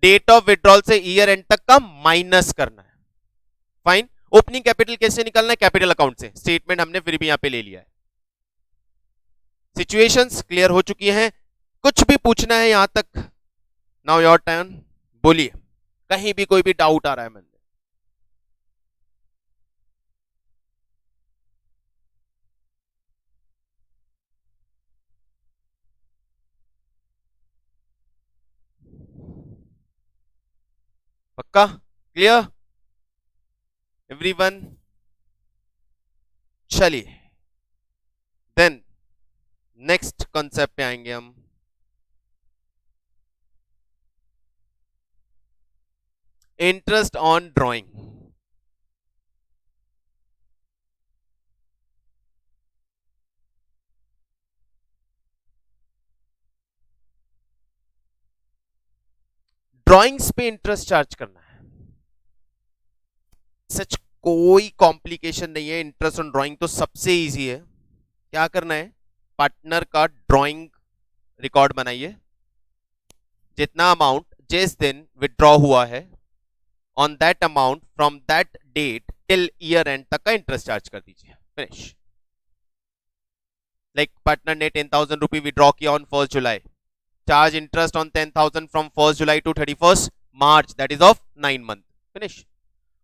डेट ऑफ विड्रॉल से ईयर एंड तक का माइनस करना है। फाइन। ओपनिंग कैपिटल कैसे निकालना है? कैपिटल अकाउंट से। स्टेटमेंट हमने फिर भी यहां पे ले लिया है। सिचुएशंस क्लियर हो चुकी हैं। कुछ भी पूछना है यहां तक? नाउ योर टर्न, बोलिए। कहीं भी कोई भी डाउट आ रहा है मन में? पक्का? Clear everyone? चलिए, देन नेक्स्ट कॉन्सेप्ट पे आएंगे हम। Interest on drawing. ड्राइंग्स पे इंटरेस्ट चार्ज करना है, सच कोई कॉम्प्लिकेशन नहीं है। इंटरेस्ट ऑन ड्राइंग तो सबसे इजी है। क्या करना है? पार्टनर का ड्राइंग रिकॉर्ड बनाइए, जितना अमाउंट जिस दिन विड्रॉ हुआ है, on that amount from that date till year end तक का इंटरेस्ट चार्ज कर दीजिए, फिनिश। लाइक पार्टनर ने 10,000 रुपी विड्रॉ किया on 1 July, charge interest on 10,000 from 1 July to 31 March, that is of 9 month, finish.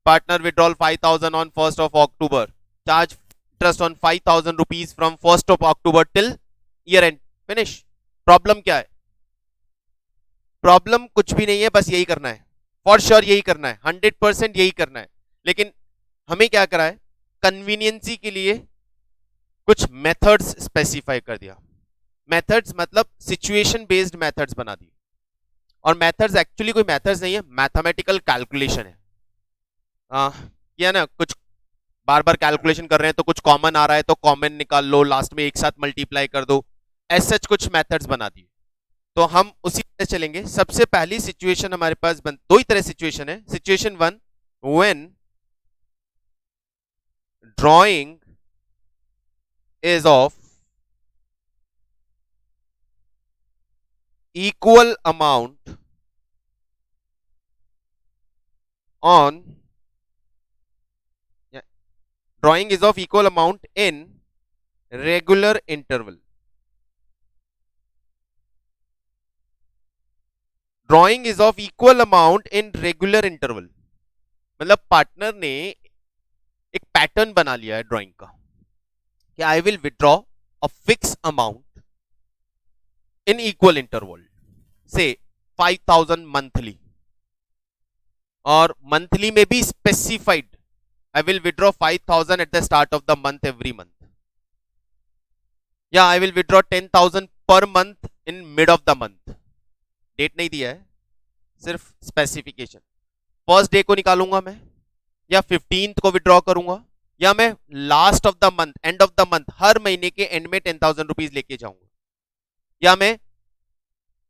Partner withdrawal 5,000 on 1st of October. Charge interest on 5,000 rupees from 1st of October till year end. Finish. Problem क्या है? Problem कुछ भी नहीं है, बस यही करना है। फॉर श्योर यही करना है, 100% यही करना है। लेकिन हमें क्या करा है? कन्वीनियंसी के लिए कुछ मेथड्स स्पेसिफाई कर दिया। मेथड्स मतलब सिचुएशन बेस्ड मेथड्स बना दी। और मेथड्स एक्चुअली कोई मेथड्स नहीं है, मैथमेटिकल कैलकुलेशन है। किया ना, कुछ बार बार कैलकुलेशन कर रहे हैं तो कुछ कॉमन आ रहा है तो कॉमन निकाल लो, लास्ट में एक साथ मल्टीप्लाई कर दो, ऐसे कुछ मेथड्स बना दिए। तो हम उसी तरह चलेंगे। सबसे पहली सिचुएशन हमारे पास दो ही तरह सिचुएशन है। Situation 1, when drawing is of equal amount on drawing is of equal amount in regular interval. Drawing is of equal amount in regular interval. मतलब पार्टनर ने एक पैटर्न बना लिया है ड्राइंग का कि आई will withdraw a fix amount in equal interval, से 5,000 monthly, और मंथली में भी specified, I will withdraw 5,000 eight the start of the month every month, या I will withdraw 10,000 per month in mid of the month. Date नहीं दिया है, सिर्फ specification. First day को निकालूंगा मैं, या 15th को विड्रॉ करूंगा, या मैं last of the month, end of the month, हर महीने के एंड में 10,000 रुपीज लेके जाऊंगा, या मैं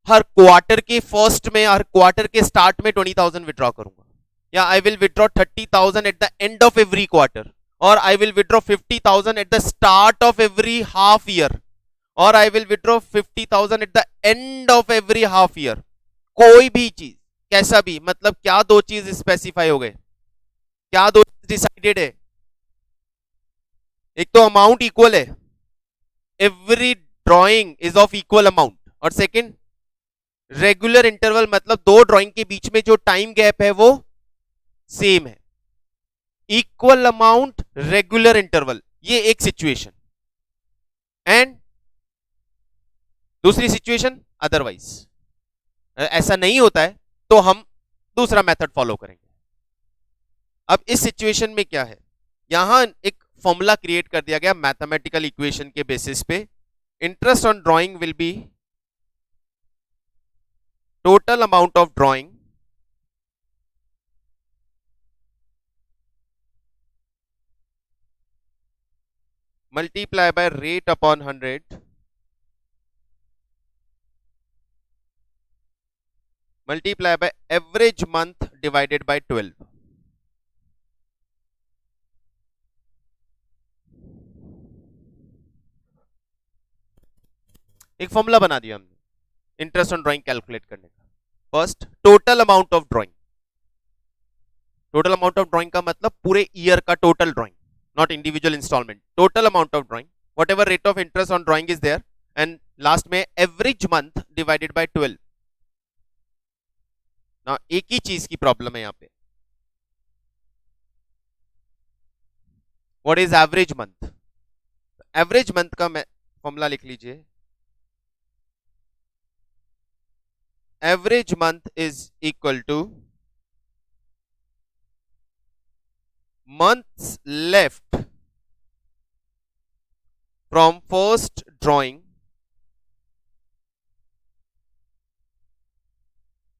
हर क्वार्टर के फर्स्ट में, हर क्वार्टर के स्टार्ट में 20,000 विड्रॉ करूंगा, या I will withdraw 30,000 at the end of every quarter, और I will withdraw 50,000 at the start of every half year, और I will withdraw 50,000 at the end of every half year. कोई भी चीज, कैसा भी, मतलब क्या दो चीज स्पेसिफाई हो गए, क्या दो चीज डिसाइडेड है? एक तो अमाउंट इक्वल है, every drawing is of equal amount, और सेकंड रेगुलर इंटरवल, मतलब दो ड्राइंग के बीच में जो टाइम गैप है वो सेम है. इक्वल अमाउंट, रेगुलर इंटरवल, ये एक सिचुएशन. एंड दूसरी सिचुएशन अदरवाइज. ऐसा नहीं होता है तो हम दूसरा मेथड फॉलो करेंगे. अब इस सिचुएशन में क्या है, यहां एक फॉर्मूला क्रिएट कर दिया गया मैथमेटिकल इक्वेशन के बेसिस पे. Interest on drawing will B total amount of drawing multiply by rate upon 100 multiply by average month divided by 12. एक फॉर्मूला बना दिया हमने इंटरेस्ट ऑन ड्राइंग कैलकुलेट करने का. First, total amount of drawing. Total amount of drawing का मतलब पूरे year का total drawing, not individual installment. Total amount of drawing, whatever rate of interest on drawing is there, and last में average month divided by 12. ना एक ही चीज की problem है यहां पे. What is average month? Average month का formula लिख लीजिए. Average month is equal to months left from first drawing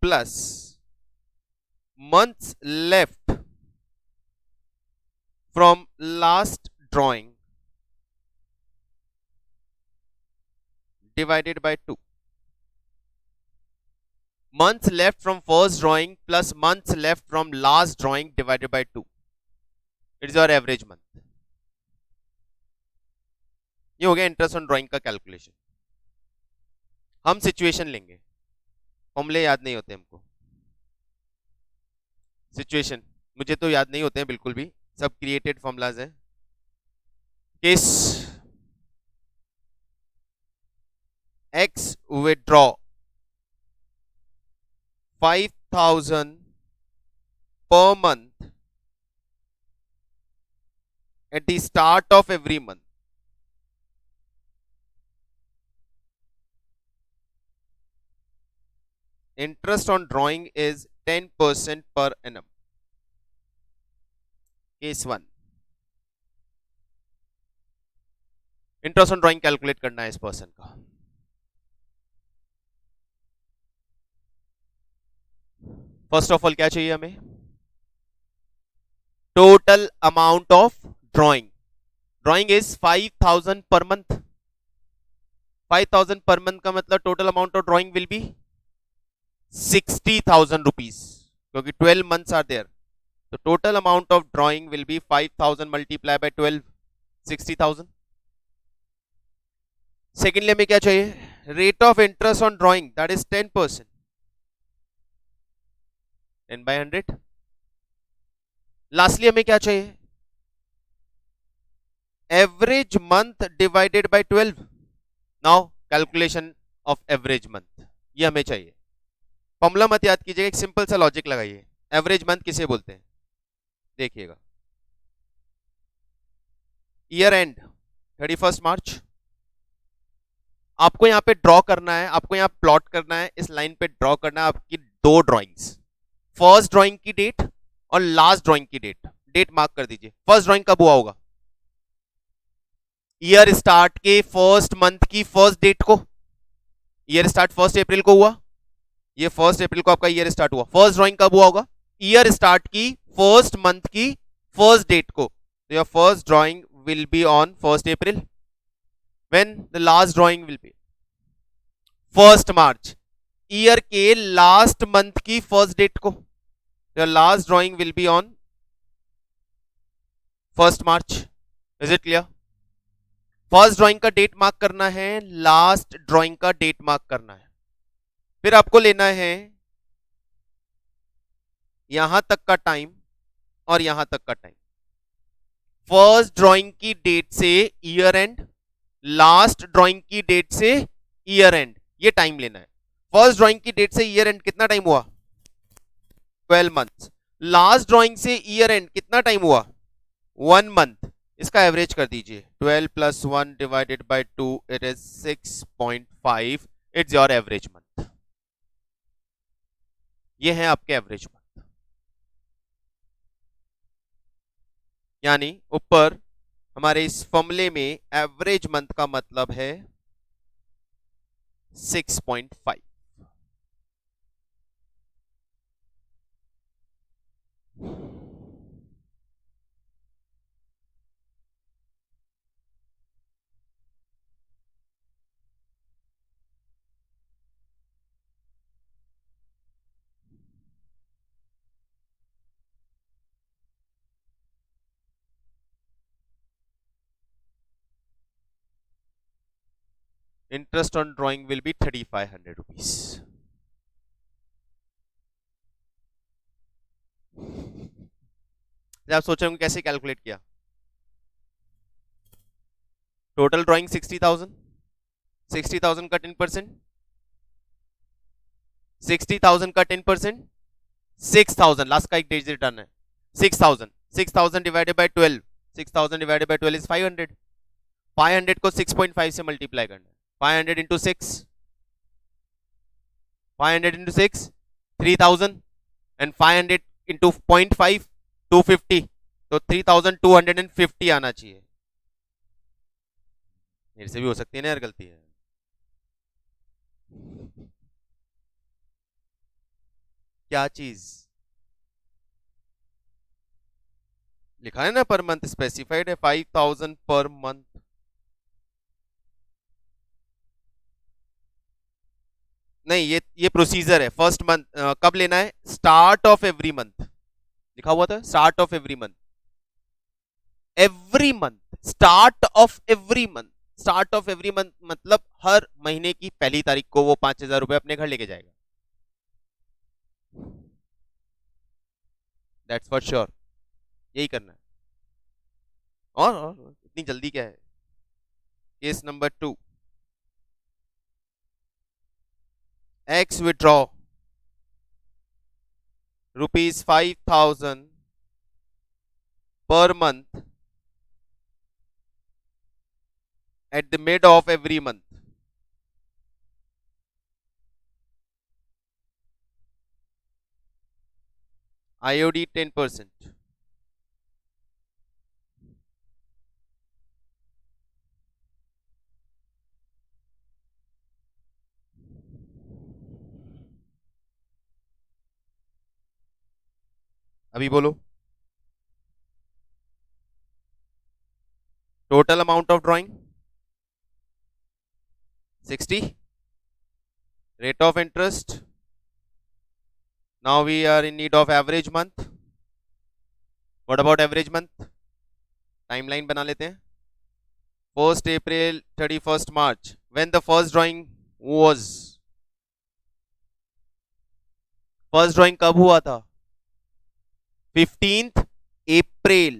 plus months left from last drawing divided by 2. Months left from first drawing plus months left from last drawing divided by 2. It is your average month. ये हो गया interest on drawing का calculation. हम situation लेंगे, फॉर्मूले याद नहीं होते हमको. सिचुएशन मुझे तो याद नहीं होते हैं बिल्कुल भी, सब क्रिएटेड फॉर्मूलाज हैं. Case x withdraw 5,000 per month at the start of every month. Interest on drawing is 10% per annum. Case 1. Interest on drawing calculate करना है इस पर्सन का. फर्स्ट ऑफ ऑल क्या चाहिए हमें? Total amount of drawing. Drawing is 5,000 per month. 5,000 per month का मतलब total amount of drawing will B 60,000 rupees, क्योंकि 12 मंथ्स आर देयर. तो total amount of drawing will B 5,000 multiply by 12, 60,000. Secondly हमें क्या चाहिए? Rate of interest on drawing, that is 10%. 10 by 100. Lastly हमें क्या चाहिए? Average month divided by 12। Now calculation of average month, ये हमें चाहिए। फॉर्मूला मत याद कीजिएगा, एक सिंपल सा लॉजिक लगाइए। एवरेज मंथ किसे बोलते हैं? देखिएगा, ईयर एंड 31 मार्च। आपको यहां पे ड्रॉ करना है, आपको यहां प्लॉट करना है, इस लाइन पे ड्रॉ करना है आपकी दो ड्राइंग्स, फर्स्ट ड्राइंग की डेट और लास्ट ड्राइंग की डेट। डेट मार्क कर दीजिए। फर्स्ट ड्राइंग कब हुआ होगा? ईयर स्टार्ट के फर्स्ट मंथ की फर्स्ट डेट को। ईयर स्टार्ट 1 अप्रैल को हुआ, ये 1 अप्रैल को आपका ईयर स्टार्ट हुआ। फर्स्ट ड्राइंग कब हुआ होगा? ईयर स्टार्ट की फर्स्ट मंथ की फर्स्ट डेट को। तो your first drawing will be on 1 April. When the last drawing will B 1 March, year के लास्ट मंथ की फर्स्ट डेट को। Your last drawing will be on 1 March. Is it clear? First drawing का date mark करना है, last drawing का date mark करना है। फिर आपको लेना है यहां तक का टाइम और यहां तक का टाइम। फर्स्ट ड्राइंग की डेट से ईयर एंड, लास्ट ड्राइंग की डेट से ईयर एंड, ये टाइम लेना है। फर्स्ट ड्राइंग की डेट से ईयर एंड कितना टाइम हुआ? 12 मंथ्स। लास्ट ड्राइंग से ईयर एंड कितना टाइम हुआ? 1 मंथ। इसका एवरेज कर दीजिए, 12 + 1 divided by 2, it is 6.5। It's your average month. ये है आपके एवरेज मंथ। यानी ऊपर हमारे इस फॉर्मूले में एवरेज मंथ का मतलब है 6.5। Interest on drawing will B 3500 rupees. आप सोच रहे होंगे कैसे कैलकुलेट किया? टोटल ड्राइंग 60,000, 60,000 का 10%, 60,000 का 10%, 6,000, लास्ट का एक डिजिट डन है। 6,000, 6,000 divided by 12, 6,000 divided by 12 is 500। 500 को 6.5 से मल्टीप्लाई करना है। 500 इंटू 6, 500 इंटू 6 3000, एंड 500 इंटू 0.5 250, तो 3250 आना चाहिए। मेरे से भी हो सकती है ना यार, गलती है। क्या चीज लिखा है ना, पर मंथ स्पेसिफाइड है 5000 पर मंथ। नहीं, ये प्रोसीजर है। फर्स्ट मंथ कब लेना है? स्टार्ट ऑफ एवरी मंथ लिखा हुआ था, start of every month. Every month, start of every month. Start of every month मतलब हर महीने की पहली तारीख को वो 5,000 रुपए अपने घर लेके जाएगा। दैट्स फॉर श्योर, यही करना है। और इतनी जल्दी क्या है? Case number 2, x withdraw ₹5,000 per month at the mid of every month. IOD 10%. अभी बोलो, total amount of drawing 60, rate of interest, now we are in need of average month. What about average month? Timeline बना लेते हैं। 1 April 31 March, when the first drawing was, first drawing कब हुआ था? 15th April,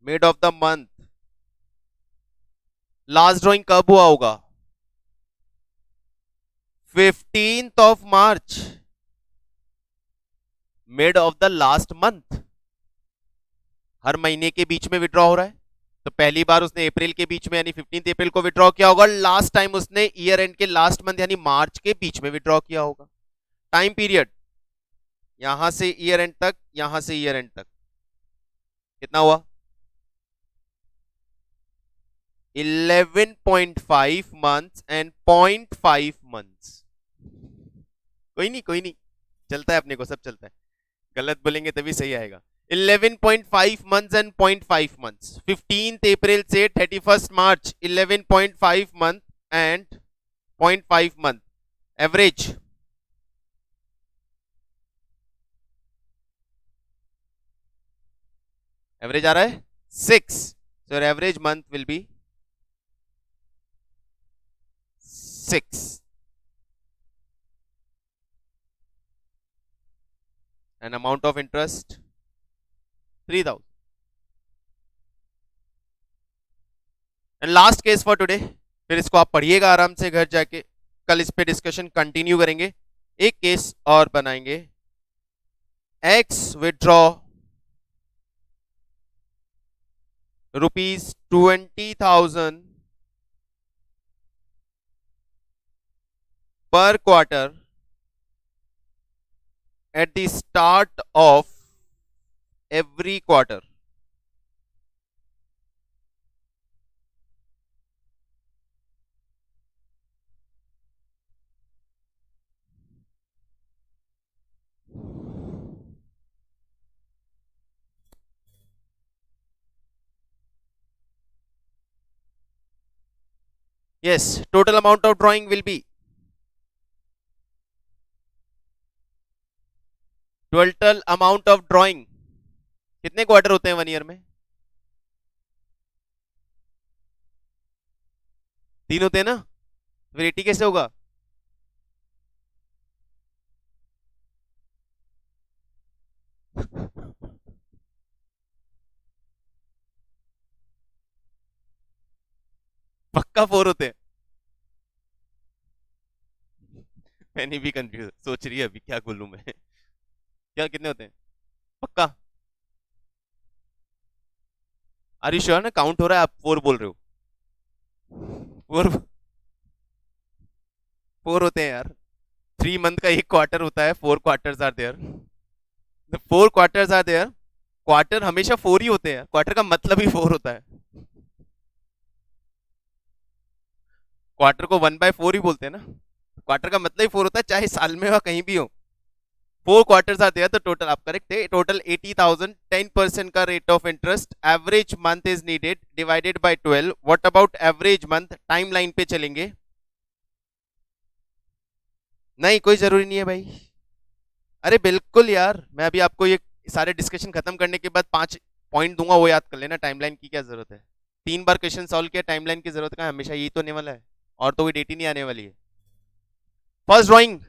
mid of the month. Last drawing कब हुआ होगा? 15th of March, mid of the last month. हर महीने के बीच में विड्रॉ हो रहा है, तो पहली बार उसने अप्रैल के बीच में यानी 15 अप्रैल को विड्रॉ किया होगा। लास्ट टाइम उसने ईयर एंड के लास्ट मंथ यानी मार्च के बीच में विड्रॉ किया होगा। टाइम पीरियड यहां से ईयर एंड तक, यहां से ईयर एंड तक कितना हुआ? 11.5 मंथ्स एंड 0.5 मंथ्स। कोई नहीं कोई नहीं, चलता है अपने को, सब चलता है। गलत बोलेंगे तभी सही आएगा। 11.5 months and 0.5 months. 15th April से 31st March 11.5 month and 0.5 month. Average average आ रहा है 6, so your average month will be 6 and amount of interest 3000 and last case for today। फिर इसको आप पढ़िएगा आराम से घर जाके, कल इस पे डिस्कशन कंटिन्यू करेंगे। एक केस और बनाएंगे। X withdraw ₹20,000 per quarter at the start of every quarter। Yes, total amount of drawing will be total amount of drawing। कितने क्वार्टर होते हैं 1 ईयर में? 3 होते हैं ना, फिर 80 कैसे होगा? पक्का 4 होते हैं। मैंने भी कंफ्यूज सोच रही है अभी क्या बोलूं मैं। क्या कितने होते हैं पक्का? आर यू श्योर ना? काउंट हो रहा है, आप 4 बोल रहे हो। 4 4 होते हैं यार। 3 मंथ का एक क्वार्टर होता है, 4 quarters are there. 4 quarters are there. Quarter हमेशा 4 ही होते हैं, क्वार्टर का मतलब ही 4 होता है। क्वार्टर को 1/4 ही बोलते हैं ना, क्वार्टर का मतलब ही 4 होता है, चाहे साल में हो कहीं भी हो। 4 क्वार्टर्स आर देयर, तो टोटल आप करेक्ट थे। टोटल 80,000, 10% का rate of interest. Average month is needed divided by 12। What about average month? Timeline पे चलेंगे। नहीं कोई जरूरी नहीं है भाई। अरे बिल्कुल यार, मैं अभी आपको ये सारे डिस्कशन खत्म करने के बाद 5 पॉइंट दूंगा, वो याद कर लेना। टाइमलाइन की क्या जरूरत है? 3 बार क्वेश्चन सॉल्व किया, टाइमलाइन की जरूरत का हमेशा यही तो होने वाला है, और तो कोई डेट ही नहीं आने वाली है। First drawing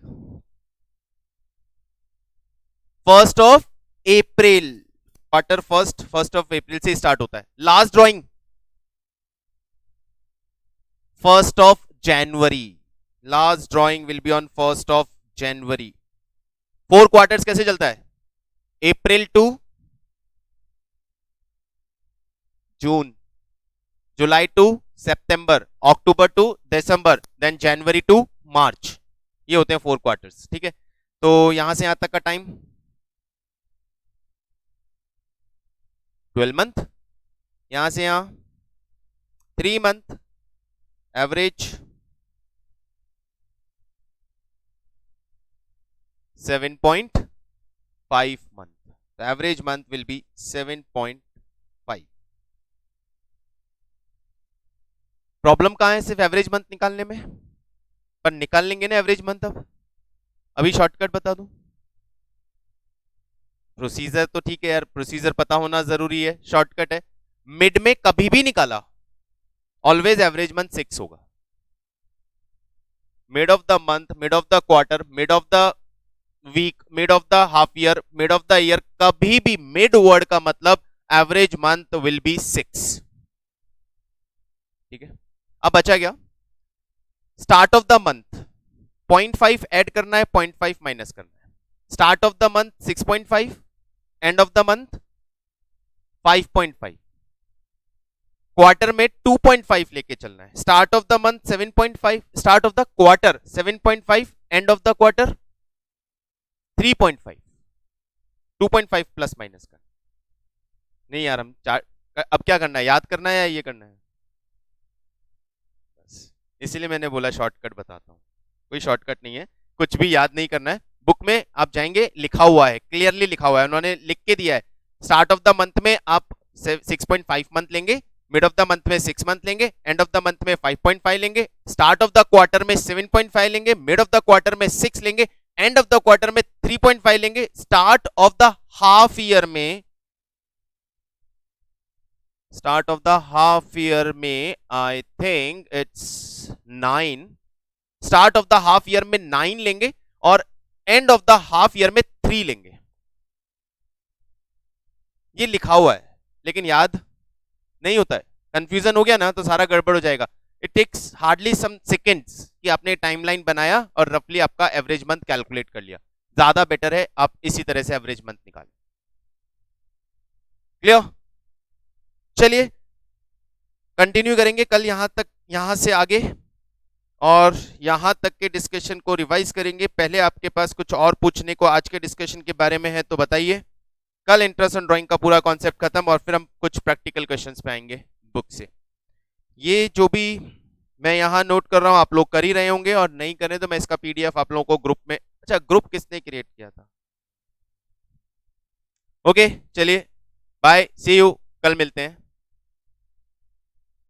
1st of April, quarter 1st of April से स्टार्ट होता है। Last drawing 1st of January. Last drawing will be on 1st of January. 4 quarters कैसे चलता है? April to June, July to September, October to December, then January to March. ये होते हैं 4 quarters. ठीक है, तो यहां से यहां तक का टाइम 12 मंथ, यहां से यहां 3 month, average 7.5 month. The average month will be 7.5। Problem कहां है सिर्फ एवरेज मंथ निकालने में? पर निकाल लेंगे ना एवरेज मंथ। अब अभी शॉर्टकट बता दूं। प्रोसीजर तो ठीक है यार, प्रोसीजर पता होना जरूरी है। शॉर्टकट है, मिड में कभी भी निकाला ऑलवेज एवरेज मंथ 6 होगा। Mid of the month, mid of the quarter, mid of the week, mid of the half year, mid of the year, कभी भी मिड वर्ड का मतलब एवरेज मंथ विल बी 6। ठीक है, अब बचा गया start of the month 0.5 add करना है, 0.5 माइनस करना है। Start of the month 6.5, and of the month 5.5, quarter में 2.5 लेके चलना है। Start of the month 7.5, start of the quarter 7.5, and of the quarter 3.5, 2.5 plus minus का नहीं यार, हम अब क्या करना है, याद करना है या ये करना है? बस इसीलिए मैंने बोला शॉर्टकट बताता हूं, कोई शॉर्टकट नहीं है, कुछ भी याद नहीं करना है। बुक में आप जाएंगे, लिखा हुआ है, क्लियरली लिखा हुआ है, उन्होंने लिख के दिया है। स्टार्ट ऑफ द मंथ में आप 6.5 मंथ लेंगे, मिड ऑफ द मंथ में 6 मंथ लेंगे, एंड ऑफ द मंथ में 5.5 लेंगे, स्टार्ट ऑफ द क्वार्टर में 7.5 लेंगे, मिड ऑफ द क्वार्टर में 6 लेंगे, एंड ऑफ द क्वार्टर में 3.5 लेंगे, start of the half year में, start of the half year में I think it's 9, start of the half year में 9 लेंगे और end of the half year में 3 लेंगे। ये लिखा हुआ है लेकिन याद नहीं होता है, कंफ्यूजन हो गया ना तो सारा गड़बड़ हो जाएगा। It takes hardly some seconds कि आपने टाइमलाइन बनाया और रफली आपका एवरेज मंथ कैलकुलेट कर लिया। ज्यादा बेटर है आप इसी तरह से एवरेज मंथ निकालें। क्लियर? चलिए कंटिन्यू करेंगे कल यहां तक, यहां से आगे, और यहां तक के डिस्कशन को रिवाइज करेंगे। पहले आपके पास कुछ और पूछने को आज के डिस्कशन के बारे में है तो बताइए। कल इंटरेस्ट ऑन ड्राइंग का पूरा कॉन्सेप्ट खत्म और फिर हम कुछ प्रैक्टिकल क्वेश्चंस पे आएंगे बुक से। ये जो भी मैं यहाँ नोट कर रहा हूँ आप लोग कर ही रहे होंगे, और नहीं करें तो मैं इसका पीडीएफ आप लोगों को ग्रुप में, अच्छा ग्रुप किसने क्रिएट किया था? ओके चलिए बाय, सी यू, कल मिलते हैं।